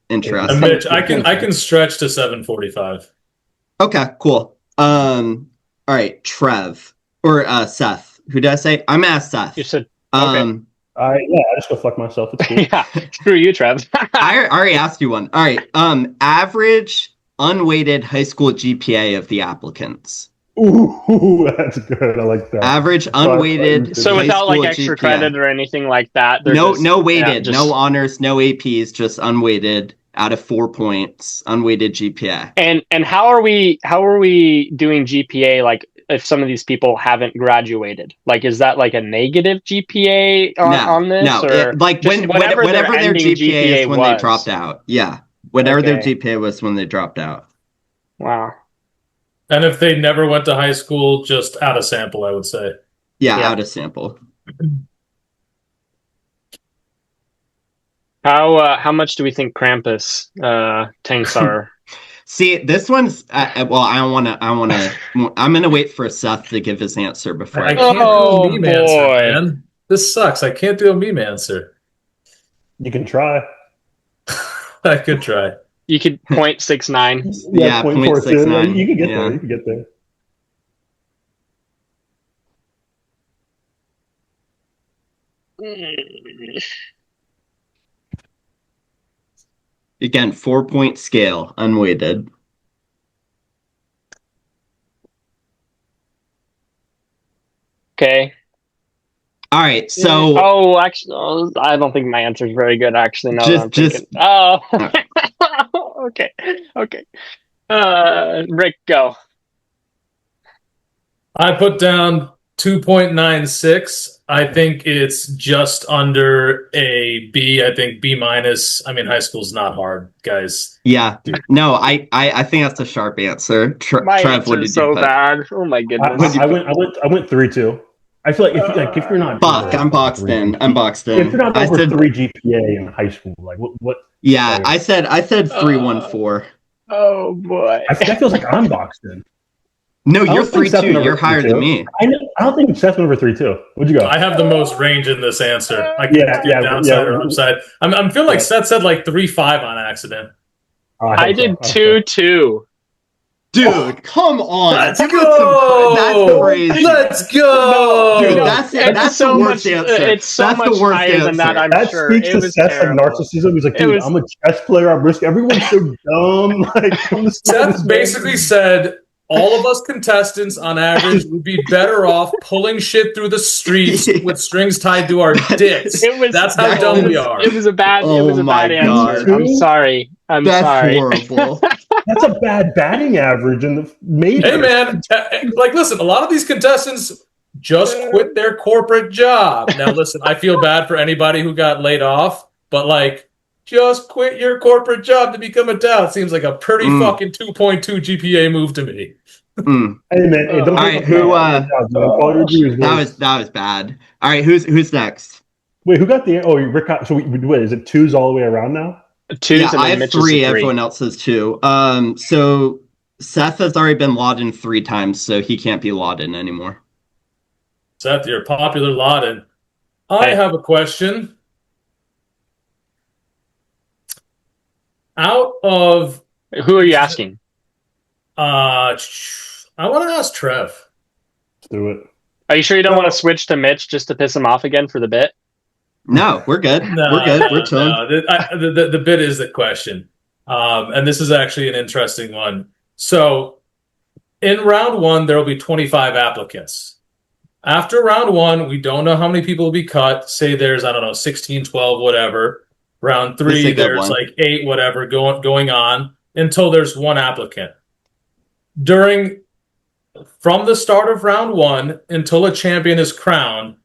interesting. Mitch, I can stretch to 7:45. Okay, cool. All right, Trev or Seth. Who did I say? I'm gonna ask Seth. You said okay. I just go fuck myself. It's cool. Yeah, screw you, Trev. I already asked you one. All right. Average unweighted high school GPA of the applicants. Ooh, that's good. I like that. Average unweighted. So without like extra credit or anything like that. No weighted, no honors, no APs, just unweighted out of 4 points, unweighted GPA. And how are we doing GPA? Like, if some of these people haven't graduated, like, is that like a negative GPA on this? No, like whatever their GPA is when they dropped out. Yeah, whatever their GPA was when they dropped out. Wow. And if they never went to high school, just out of sample, I would say. Yeah, out of sample. How much do we think Krampus tanks are? See, this one's well. I don't want to. I'm gonna wait for Seth to give his answer before. I can't do a meme answer, man. This sucks. I can't do a meme answer. You can try. I could try. You could 0.69. Yeah, 0.69. You can get there. You can get there. Again, 4-point scale, unweighted. Okay. All right, so... actually, I don't think my answer is very good, actually. No, okay. Rick, go. I put down 2.96. I think it's just under a B. I think B minus. I mean, high school's not hard, guys. Yeah. Dude. No, I think that's a sharp answer. My Trev, answer is so bad. Oh my goodness. I went 3-2. I feel like if you're not Buck, I'm boxed in. If you're not over 3 GPA in high school, like what? Yeah, I said 3.14. Oh boy. That feels like I'm boxed in. No, you're 3.2. You're higher than me. I don't think Seth went over 3.2. What'd you go? I have the most range in this answer. I can't do downside or upside. I'm feeling like Seth said like 3.5 on accident. I did 2.2. Dude, come on. Let's go. That's crazy. Let's go. Dude, that's so the worst much, answer. It's so that's much the worst higher answer. than that, I'm that sure. Speaks to Seth's like narcissism. He's like, dude, I'm a chess player. I'm risky. Everyone's so dumb. Like, Seth basically said, all of us contestants, on average, would be better off pulling shit through the streets with strings tied to our dicks. That's how dumb we are. It was a bad answer. I'm sorry. That's horrible. That's a bad batting average in the major. Hey, man. Like, listen, a lot of these contestants just quit their corporate job. Now, listen, I feel bad for anybody who got laid off, but, like, just quit your corporate job to become a tout. Seems like a pretty fucking 2.2 GPA move to me. Hey man, hey, don't All right, who? That was bad. All right, who's next? Wait, who got the? Oh, Rick got. So wait, is it twos all the way around now? Twos, Yeah, and I then have Mitch is three. a three. Everyone else has two. So Seth has already been Lodden 3 times, so he can't be Lodden anymore. Seth, you're popular Lodden. I Hey. have a question. Out of Who are you asking? I want to ask Trev. Let's do it. Are you sure you don't No. want to switch to Mitch just to piss him off again for the bit? No, we're good. We're good. We're chilling. The bit is the question. And this is actually an interesting one. So in round one, there will be 25 applicants. After round one, we don't know how many people will be cut. Say there's, I don't know, 16, 12, whatever. Round That's a three, good there's one. like 8, whatever, going on until there's one applicant. From the start of round one until a champion is crowned,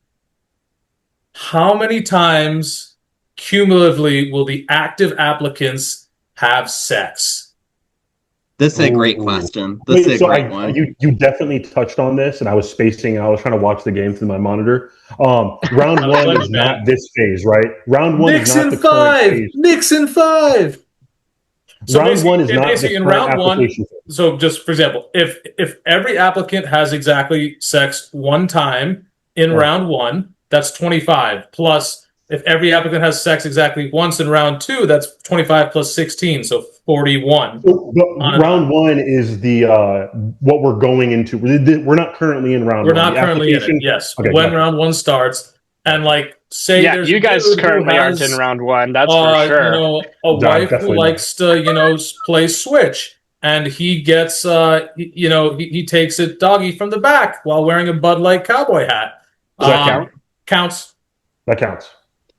how many times cumulatively will the active applicants have sex? This is a great Ooh. question. This is a great one. You definitely touched on this, and I was spacing. I was trying to watch the game through my monitor. Round one is not this phase, right? Round one is not the current phase. Nixon 5. So round one is not basically the in current round one. application phase. So just for example, if every applicant has exactly sex one time in round one, that's 25. Plus, if every applicant has sex exactly once in round two, that's 25 plus 16, so 41. Round one is the what we're going into. We're not currently in round We're one. not currently in it. Yes, Okay, when gotcha. round one starts, and like say, Yeah, there's you a guys dude who currently aren't has, in round one. That's for sure. You know, a wife who definitely. likes to, play Switch, and he gets, he takes it doggy from the back while wearing a Bud Light cowboy hat. Does that count? Counts. That counts.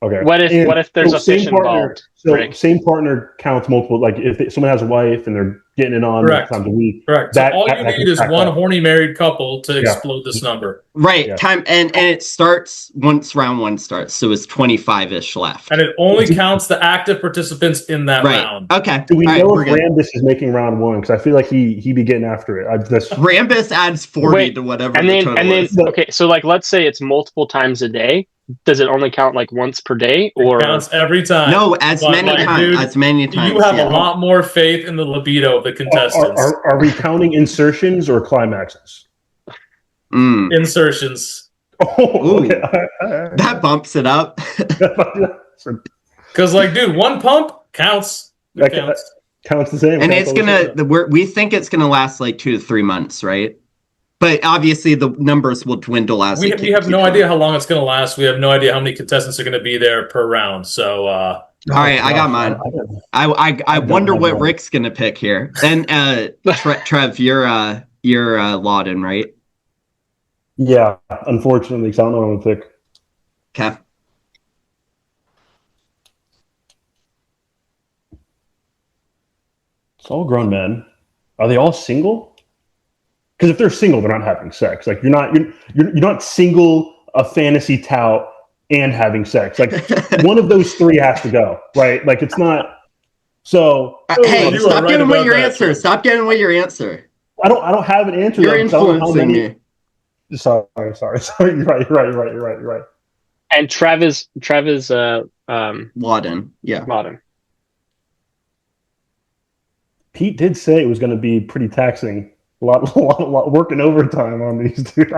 Okay. What if there's a fish involved? So Rick? same partner counts multiple. Like if someone has a wife and they're getting it on Correct. times a week. Correct. So all you need is one horny married couple to explode this number. Right. Yeah. Time and it starts once round one starts, so it's 25-ish left. And it only counts the active participants in that round. Okay. Do we All know right, if Rambus is making round one? Because I feel like he be getting after it. Rambus adds 40 to whatever and the then total is. okay, so like let's say it's multiple times a day. Does it only count like once per day, or it counts every time? No, as many times. Dude, as many times. You have a lot more faith in the libido of the contestants. Are we counting insertions or climaxes? Insertions. Oh, okay. That bumps it up. Because, dude, one pump counts. It counts. Counts the same. And it's we think it's gonna last like 2 to 3 months, right? But obviously the numbers will dwindle as we have no idea how long it's going to last. We have no idea how many contestants are going to be there per round. So, all right, I got mine. I wonder what Rick's gonna pick here. And Trev, you're Lodden, right? Yeah, unfortunately, because I don't know what I'm gonna pick. Okay. It's all grown men. Are they all single? Because if they're single, they're not having sex. Like you're not single, a fantasy tout, and having sex. Like one of those three has to go, right? Like it's not. So hey, stop giving away your answer. Stop giving away your answer. I don't have an answer. You're influencing me. Sorry. You're right. And Trev is Lodden. Yeah. Lodden. Pete did say it was going to be pretty taxing. A lot working overtime on these, dude.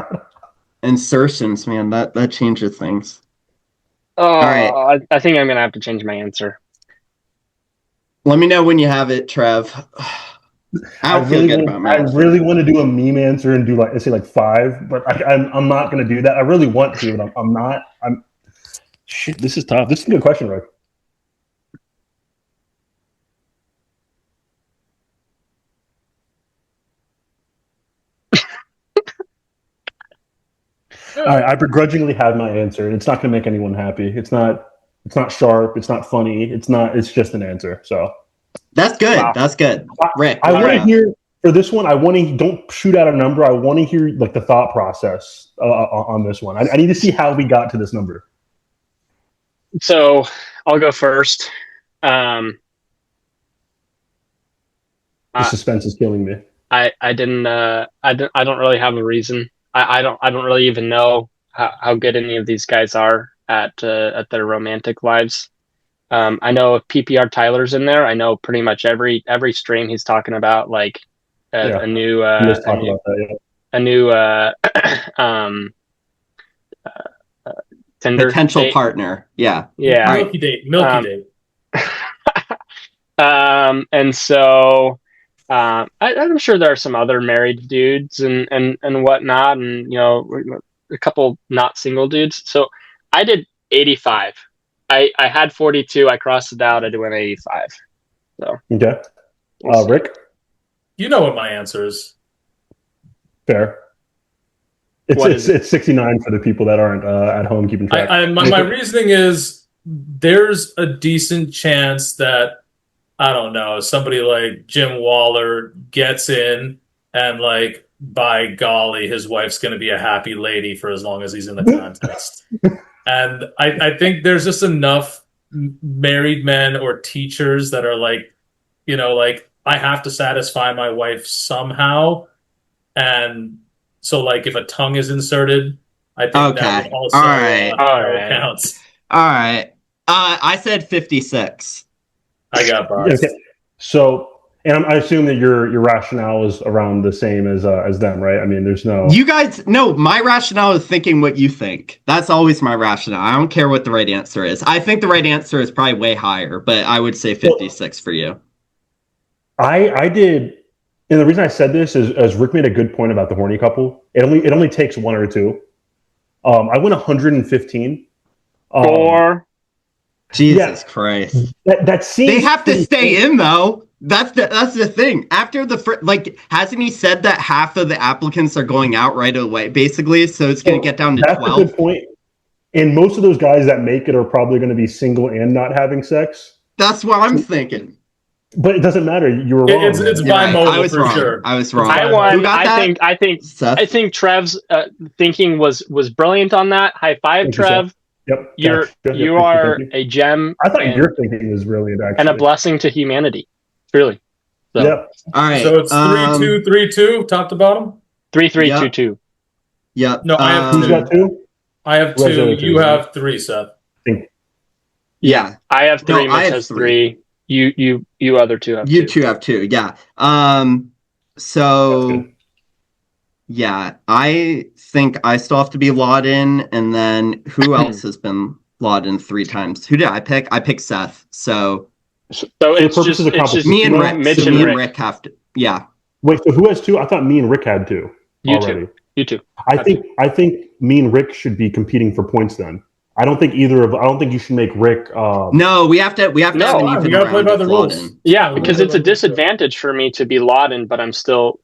Insertions, man, that changes things. Oh, all right. I think I'm gonna have to change my answer. Let me know when you have it, Trev. I really want to do a meme answer and do say 5, but I'm not going to do that. I really want to, but I'm not. Shit, this is tough. This is a good question, Rick. All right, I begrudgingly have my answer, and it's not going to make anyone happy. It's not sharp. It's not funny. It's just an answer. So that's good. Wow. That's good, Rick. I want to hear for this one. Don't shoot out a number. I want to hear the thought process on this one. I need to see how we got to this number. So I'll go first. The suspense is killing me. I didn't I don't really have a reason. I don't really even know how good any of these guys are at their romantic lives. I know if PPR Tyler's in there, I know pretty much every stream he's talking about like Yeah. a new Let's talk about that. Yeah. a new um Tinder Potential date. partner. Yeah. Yeah. All right. Milky date. Milky Um, date. And so I'm sure there are some other married dudes and whatnot, and a couple not single dudes. So I did 85. I had 42. I crossed it out. I went 85. So Okay. we'll see. Rick, You know what my answer is. fair. It's 69 for the people that aren't at home keeping track. My reasoning is there's a decent chance that, I don't know, somebody like Jim Waller gets in and, like, by golly, his wife's going to be a happy lady for as long as he's in the contest. And I think there's just enough married men or teachers that are like, like, I have to satisfy my wife somehow. And so, like, if a tongue is inserted, I think that would also All right. counts. All right. I said 56. I got biased. Okay. So, and I assume that your rationale is around the same as them, right? I mean, there's no. You guys, no, my rationale is thinking what you think. That's always my rationale. I don't care what the right answer is. I think the right answer is probably way higher, but I would say 56 for you. I did, and the reason I said this is, as Rick made a good point about the horny couple. It only takes one or two. I went 115. Jesus Christ! That seems they have to stay in though. That's the thing. After hasn't he said that half of the applicants are going out right away, basically? So it's going to get down to 12. That's a good point. And most of those guys that make it are probably going to be single and not having sex. That's what I'm thinking. But it doesn't matter. You were wrong. It's bimodal for sure. I was wrong. I won. Who got that? I think Trev's thinking was brilliant on that. High five, Thank Trev. You, You are a gem. I thought your thinking was brilliant, actually. And a blessing to humanity. Truly. So. Yep. All right. So it's 3-2, 3-2, top to bottom? 3-3-2-2. Yep. No, I have Who's two. got two? I have two. You have three, Seth. Yeah. I have three. No, Mitch has three. You other two have two. You two have two. Yeah. So yeah, I think I still have to be Lodden, and then who else has been Lodden 3 times? Who did I pick? I picked Seth. So it's just me and Rick. Mitch so and me Rick. and Rick have to. Yeah. Wait, so who has two? I thought me and Rick had two. You two. I think me and Rick should be competing for points then. I don't think you should make Rick. No, we have to have an even we gotta play by the rules. Lodden. Yeah, because it's a disadvantage for me to be Lodden, but I'm still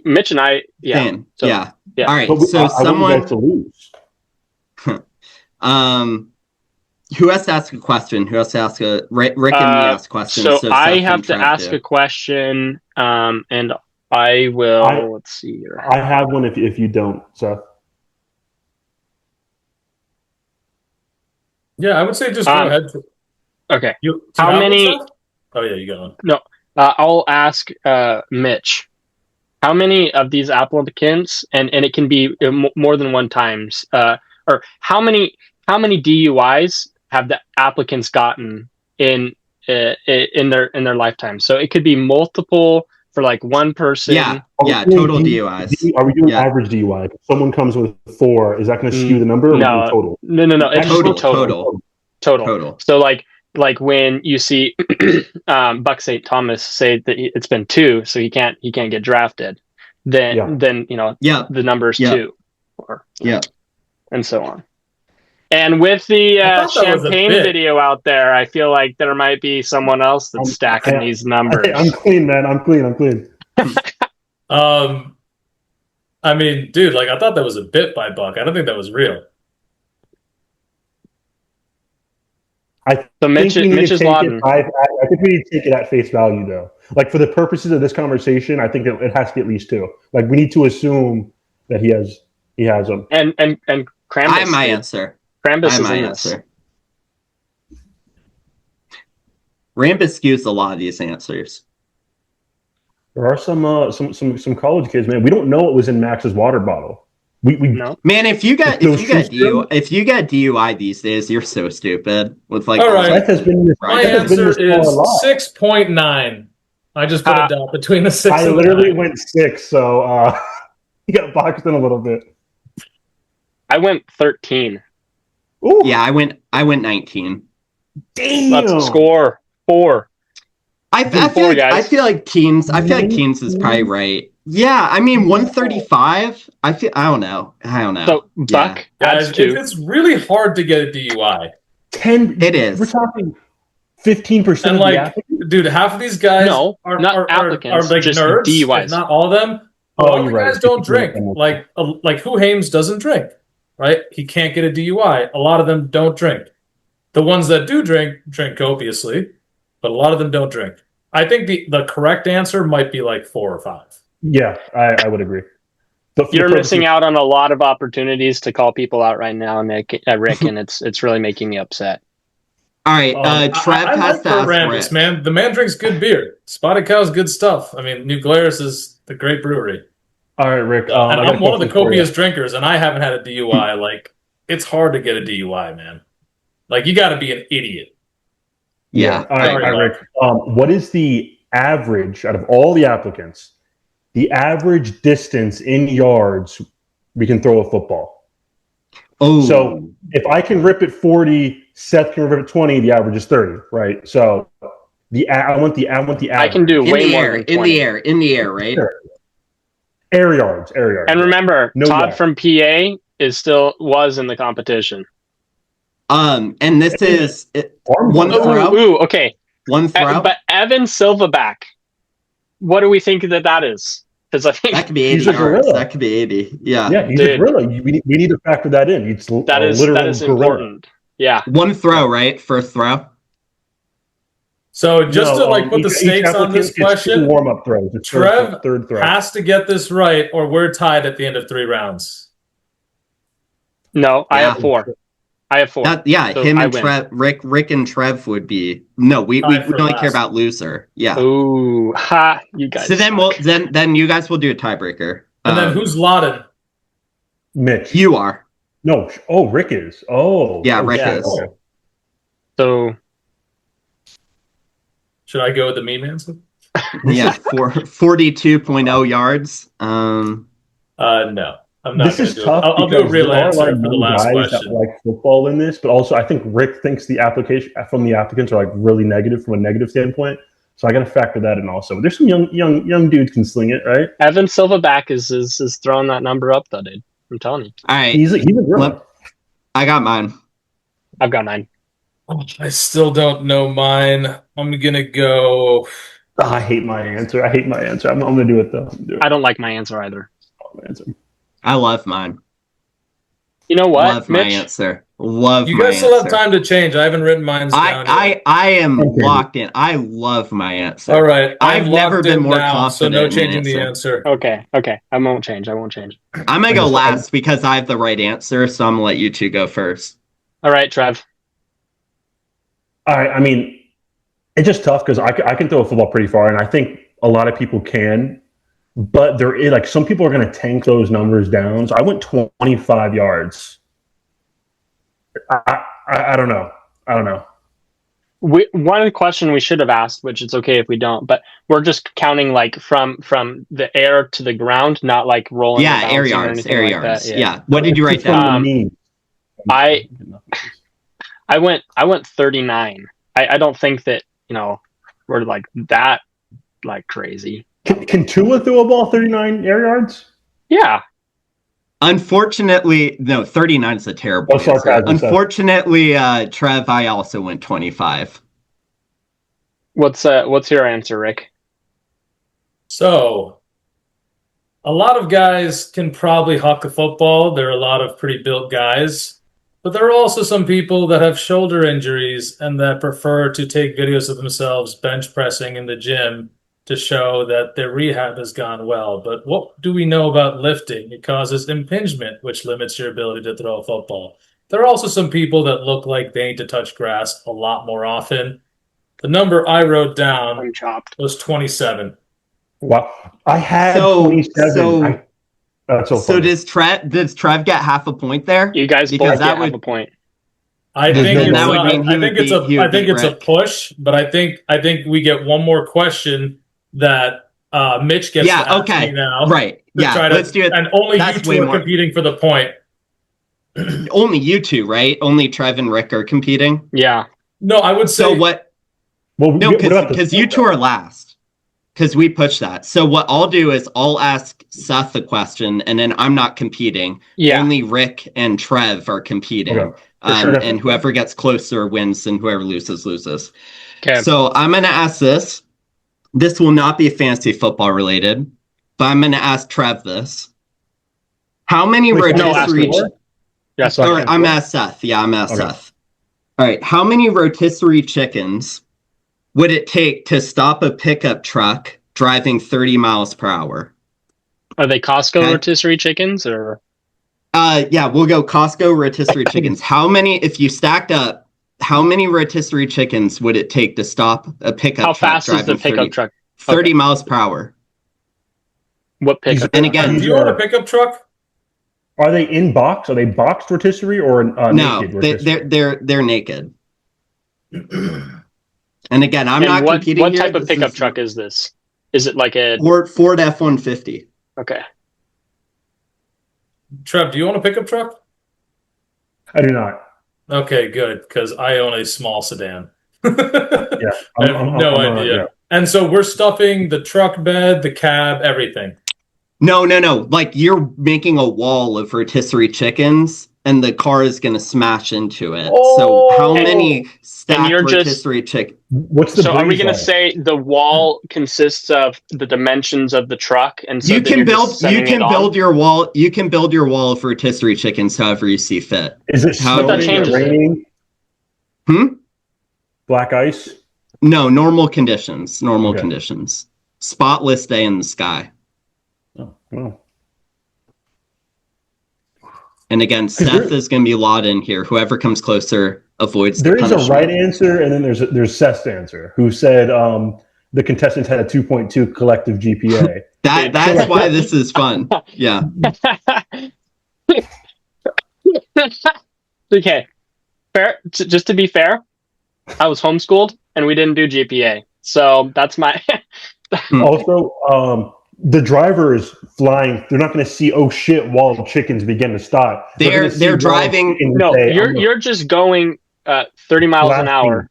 Mitch and I. Yeah. Same. So, yeah. Yeah. All right. But So I want you guys to lose. Who has to ask a question? Who has to ask a Rick and me ask questions? So Seth I can have to try ask a question, and I will. Let's see here. I have one if you don't, Seth. Yeah, I would say just go ahead. Okay. How many? Oh yeah, you got one. No, I'll ask Mitch. How many of these applicants, and it can be more than one times, or how many DUIs have the applicants gotten in their lifetime? So it could be multiple for like one person. Yeah, total DUIs. Are we doing average DUI? If someone comes with 4, is that going to skew the number? Or No, total. No. It's total. So like when you see Buck St. Thomas say that it's been 2, so he can't get drafted, then the number is 2, or and so on. And with the champagne video out there, I feel like there might be someone else that's stacking these numbers. I'm clean, man. I'm clean. I mean, dude, like I thought that was a bit by Buck. I don't think that was real. Mitch is Lodden. I think we need to take it at face value, though. Like for the purposes of this conversation, I think it has to be at least 2. Like we need to assume that he has them. And Krampus. I have my answer. Krampus is in this. Rampus skews a lot of these answers. There are some college kids, man. We don't know what was in Max's water bottle. We No. Man, if you get DUI these days, you're so stupid. With like, All right. Seth has been this, My Seth has been answer this far a lot. is 6.9. I just put a dot between the 6 I and literally 9. went 6, so he got boxed in a little bit. I went 13. Ooh, yeah, I went 19. damn. Let's score 4. I feel like teens is probably right. Yeah, I mean 135. I don't know. So Buck adds Guys, 2. it's really hard to get a DUI. 10. It is. We're talking 15% And of like, the applicants. dude, half of these guys No, are not applicants, like just nerds. DUIs. If not all of them. But all you're the right. guys don't drink. Like who Hames doesn't drink, right? He can't get a DUI. A lot of them don't drink. The ones that do drink copiously, but a lot of them don't drink. I think the correct answer might be like 4 or 5. Yeah, I would agree. But for You're the missing purposes- out on a lot of opportunities to call people out right now, Rick, and it's really making me upset. All right, Trev I has like to Bert ask Randus, Rick. man. The man drinks good beer. Spotted Cow's good stuff. I mean, New Glarus is the great brewery. All right, Rick. And I got a I'm one of the question for you. copious drinkers, and I haven't had a DUI. Like, it's hard to get a DUI, man. Like, you got to be an idiot. Yeah. All right, Rick. What is the average out of all the applicants? The average distance in yards we can throw a football. Oh, So if I can rip it 40, Seth can rip it 20. The average is 30, right? So I want the average. I can do in way the more air, than 20. in the air, right? Sure. Air yards. And remember, No Todd doubt. from PA was in the competition. And this is one Oh, throw. Ooh, okay. One throw. But Evan Silverback, what do we think that is? Because I think That could be 80 He's a yards. gorilla. That could be 80. Yeah. Yeah, he's Dude. a gorilla. We need to factor that in. It's that a is literal gorilla. important. Yeah. One throw, right? First throw. So just No, to like put the each stakes on applicant this gets 2 question, warm-up throws. It's Trev third throw. has to get this right, or we're tied at the end of 3 rounds. No, I Yeah. have 4. I have 4. Yeah, So him I and win. Trev, Rick and Trev would be. No, we Tied for only care last. about loser. Yeah. Ooh, ha! You guys. So then you guys will do a tiebreaker. And then who's Lodden? Mitch. You are. No. Oh, Rick is. Oh. Yeah, Oh, Rick shit. is. Okay. So Should I go with the meme answer? Yeah, 42.0 yards. No. I'm not This going is to do it. tough. I'll do a because real there are a lot answer of for the young last guys question. that like football in this, but also I think Rick thinks the application from the applicants are like really negative from a negative standpoint. So I got to factor that in also. There's some young dudes can sling it, right? Evan Silverback is throwing that number up, though, dude. I'm telling you. All right. He's a gorilla. I got mine. I've got 9. I still don't know mine. I'm going to go. Oh, I hate my answer. I'm going to do it though. I don't like my answer either. I love mine. You know what, Love my Mitch? answer. Love You my guys still have answer. time to change. I haven't written mine down yet. I am Okay. locked in. I love my answer. All right. I've I'm never locked been in more now, so confident no in an changing the answer. answer. Okay. I won't change. I'm gonna go last because I have the right answer, so I'm gonna let you two go first. All right, Trev. I mean, it's just tough because I can throw a football pretty far, and I think a lot of people can. But there is like some people are going to tank those numbers down. So I went 25 yards. I don't know. One question we should have asked, which it's okay if we don't, but we're just counting like from the air to the ground, not like rolling. Yeah, and air bouncing or yards, anything air like yards. that. Yeah. What did you write It's from down? the meme. I went 39. I don't think that we're like that like crazy. Can Tua throw a ball 39 air yards? Yeah. Unfortunately, no, 39 is a terrible answer. sarcasm, Unfortunately, Trev, I also went 25. What's your answer, Rick? So, a lot of guys can probably huck a football. There are a lot of pretty built guys. But there are also some people that have shoulder injuries and that prefer to take videos of themselves bench pressing in the gym to show that their rehab has gone well. But what do we know about lifting? It causes impingement, which limits your ability to throw a football. There are also some people that look like they need to touch grass a lot more often. The number I wrote down I'm chopped. was 27. Wow. I had So- 27. so- That's so So funny. does Trev get half a point there? You guys Because both that get would- half a point. I There's think no it's, way. That would mean he I would think it's beat- a he would I think beat it's a Rick. push, but I think we get one more question that Mitch gets to Yeah, ask okay. me now. Right. to Yeah, try to- let's do it. And only you That's two way are more. competing for the point. Only you two, right? Only Trev and Rick are competing. Yeah. No, I would say So what? Well, No, what about the because you two are last. Because we push that. So what I'll do is I'll ask Seth a question, and then I'm not competing. Yeah. Only Rick and Trev are competing. Okay. For sure. And whoever gets closer wins, and whoever loses, loses. Okay. So I'm going to ask this. This will not be fantasy football related, but I'm going to ask Trev this. How many Wait, no, ask rotisserie... me. Yeah, So I Or can't I'm score? asked Seth. Yeah, I'm asked Okay. Seth. All right. How many rotisserie chickens would it take to stop a pickup truck driving 30 miles per hour? Are they Costco Okay. rotisserie chickens or? Yeah, we'll go Costco rotisserie chickens. How many, if you stacked up, how many rotisserie chickens would it take to stop a pickup How truck fast is the driving pickup 30, truck? 30 Okay. miles per hour? What pickup? And again, do you own a pickup truck? Are they in box? Are they boxed rotisserie or no, naked they, rotisserie? they're naked. And again, I'm And not what competing what here. type of This pickup is truck is this? Is it like a Ford F-150. okay? Trev, do you own a pickup truck? I do not. Okay, good, because I own a small sedan. Yeah. I have no idea. Yeah. And so we're stuffing the truck bed, the cab, everything. No. Like you're making a wall of rotisserie chickens, and the car is going to smash into it. So how Oh. many stacked you're just- rotisserie chickens? What's the So are we breeze going to on it? say the wall consists of the dimensions of the truck, and so You then can you're just build. You setting can it build on? your wall. You can build your wall of rotisserie chickens however you see fit. Is it How- snowing That or changes it. raining? Hmm? Black ice? No, normal conditions. Normal Okay. conditions. Spotless day in the sky. Oh, wow. And again, Seth is going to be Lodden here. Whoever comes closer avoids the There is a punishment. right answer, and then there's Seth's answer, who said the contestants had a 2.2 collective GPA. That's why this is fun. Yeah. Okay, fair. Just to be fair, I was homeschooled and we didn't do GPA, so that's my. Also, the driver is flying. They're not going to see, oh shit, wild chickens begin to stop. They're driving- No, you're just going 30 miles an hour.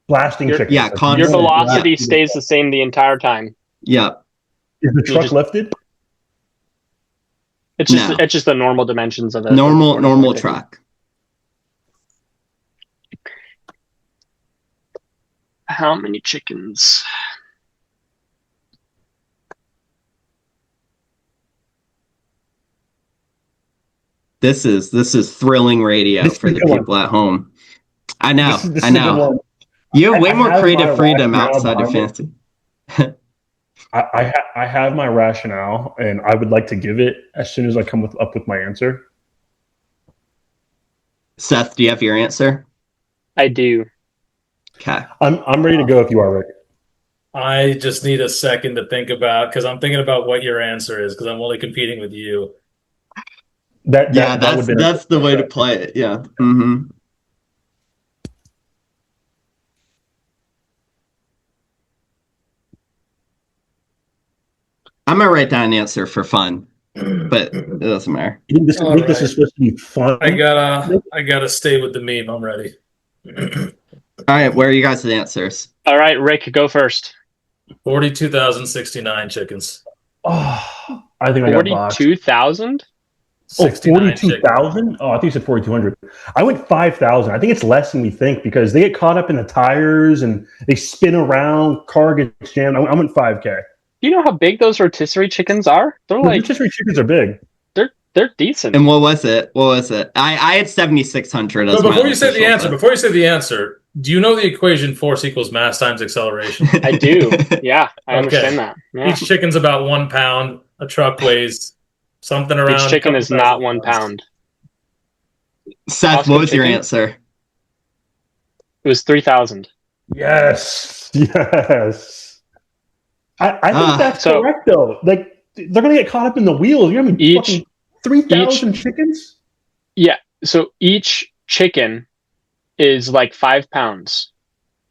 blasting Your- chickens. Yeah, Like, constant Your Yeah. velocity Yeah. stays the same the entire time. Yeah. Is the truck just- lifted? It's just No. it's just the normal dimensions of it. Normal truck. How many chickens? This is thrilling radio This is for a the good one. people at home. I know. This is I a good know. one. You have way I more have creative my freedom rationale outside of behind fantasy. I have my rationale, and I would like to give it as soon as I come up with my answer. Seth, do you have your answer? I do. Okay. I'm ready to go if you are, Rick. I just need a second to think about, because I'm thinking about what your answer is, because I'm only competing with you. That That's would've been the way to play it. Yeah. Mm-hmm. I'm gonna write down an answer for fun, but it doesn't matter. You think this, All you think this is right. supposed to be fun? I gotta stay with the meme. I'm ready. All right, where are you guys' answers? All right, Rick, go first. 42,069 chickens. Oh, I think I got boxed. 42,000? 69 chickens. 42,000? Oh, I think you said 4,200. I went 5,000. I think it's less than we think because they get caught up in the tires and they spin around, car gets jammed. I went 5K. Do you know how big those rotisserie chickens are? They're The like rotisserie chickens are big. they're decent. And what was it? I had 7,600 as So my before you say the unofficial, answer, do you know the equation force equals mass times acceleration? but- I do. Yeah, I Okay. understand that. Yeah. Each chicken's about 1 pound. A truck weighs something around. Each chicken a is couple not thousand 1 pounds. pound. Seth, Costco what was your chicken? answer? It was 3,000. Yes. Yes. I think that's So- correct though. Like they're gonna get caught up in the wheels. You're having Each- fucking 3,000 chickens. Yeah. So each chicken is like 5 pounds.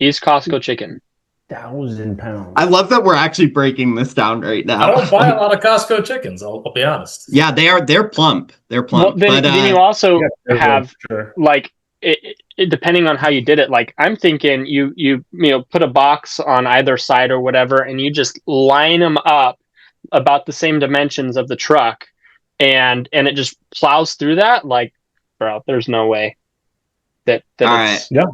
Each Costco chicken. 1,000 pounds. I love that we're actually breaking this down right now. I don't buy a lot of Costco chickens. I'll be honest. Yeah, they're plump. They're Well, plump. then you also Yeah, have sure. like it, depending on how you did it. Like I'm thinking you put a box on either side or whatever, and you just line them up about the same dimensions of the truck, and it just plows through that. Like, bro, there's no way that All it's, Yeah.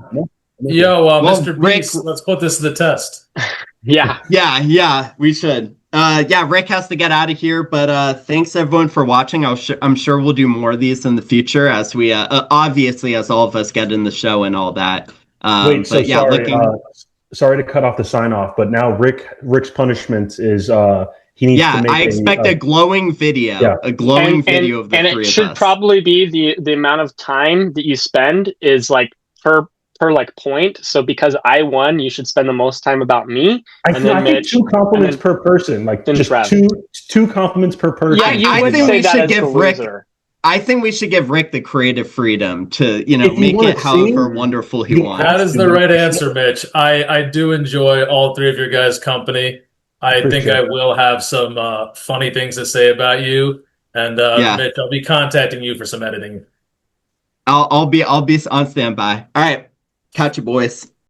Yo, Well, Mr. Rick- Beast, let's put this to the test. yeah. Yeah, we should. Yeah, Rick has to get out of here, but thanks everyone for watching. I'm sure we'll do more of these in the future as we obviously as all of us get in the show and all that. Wait, so but yeah, sorry. Sorry to cut off the sign off, but now Rick's punishment is he needs to make I expect a glowing video, Yeah. a glowing video of the and three it of should us. probably be the amount of time that you spend is like per like point. So because I won, you should spend the most time about me. I and then think Mitch, 2 compliments and then- per person, like then just Trav. two compliments per person. Yeah, you I would think say we that should as give the Rick- loser. I think we should give Rick the creative freedom to, If you make wanna it however sing, wonderful he you- wants. That is the right answer, Mitch. I do enjoy all three of your guys' company. I think Appreciate I it. will have some funny things to say about you. And Yeah. Mitch, I'll be contacting you for some editing. I'll be on standby. All right, catch you boys.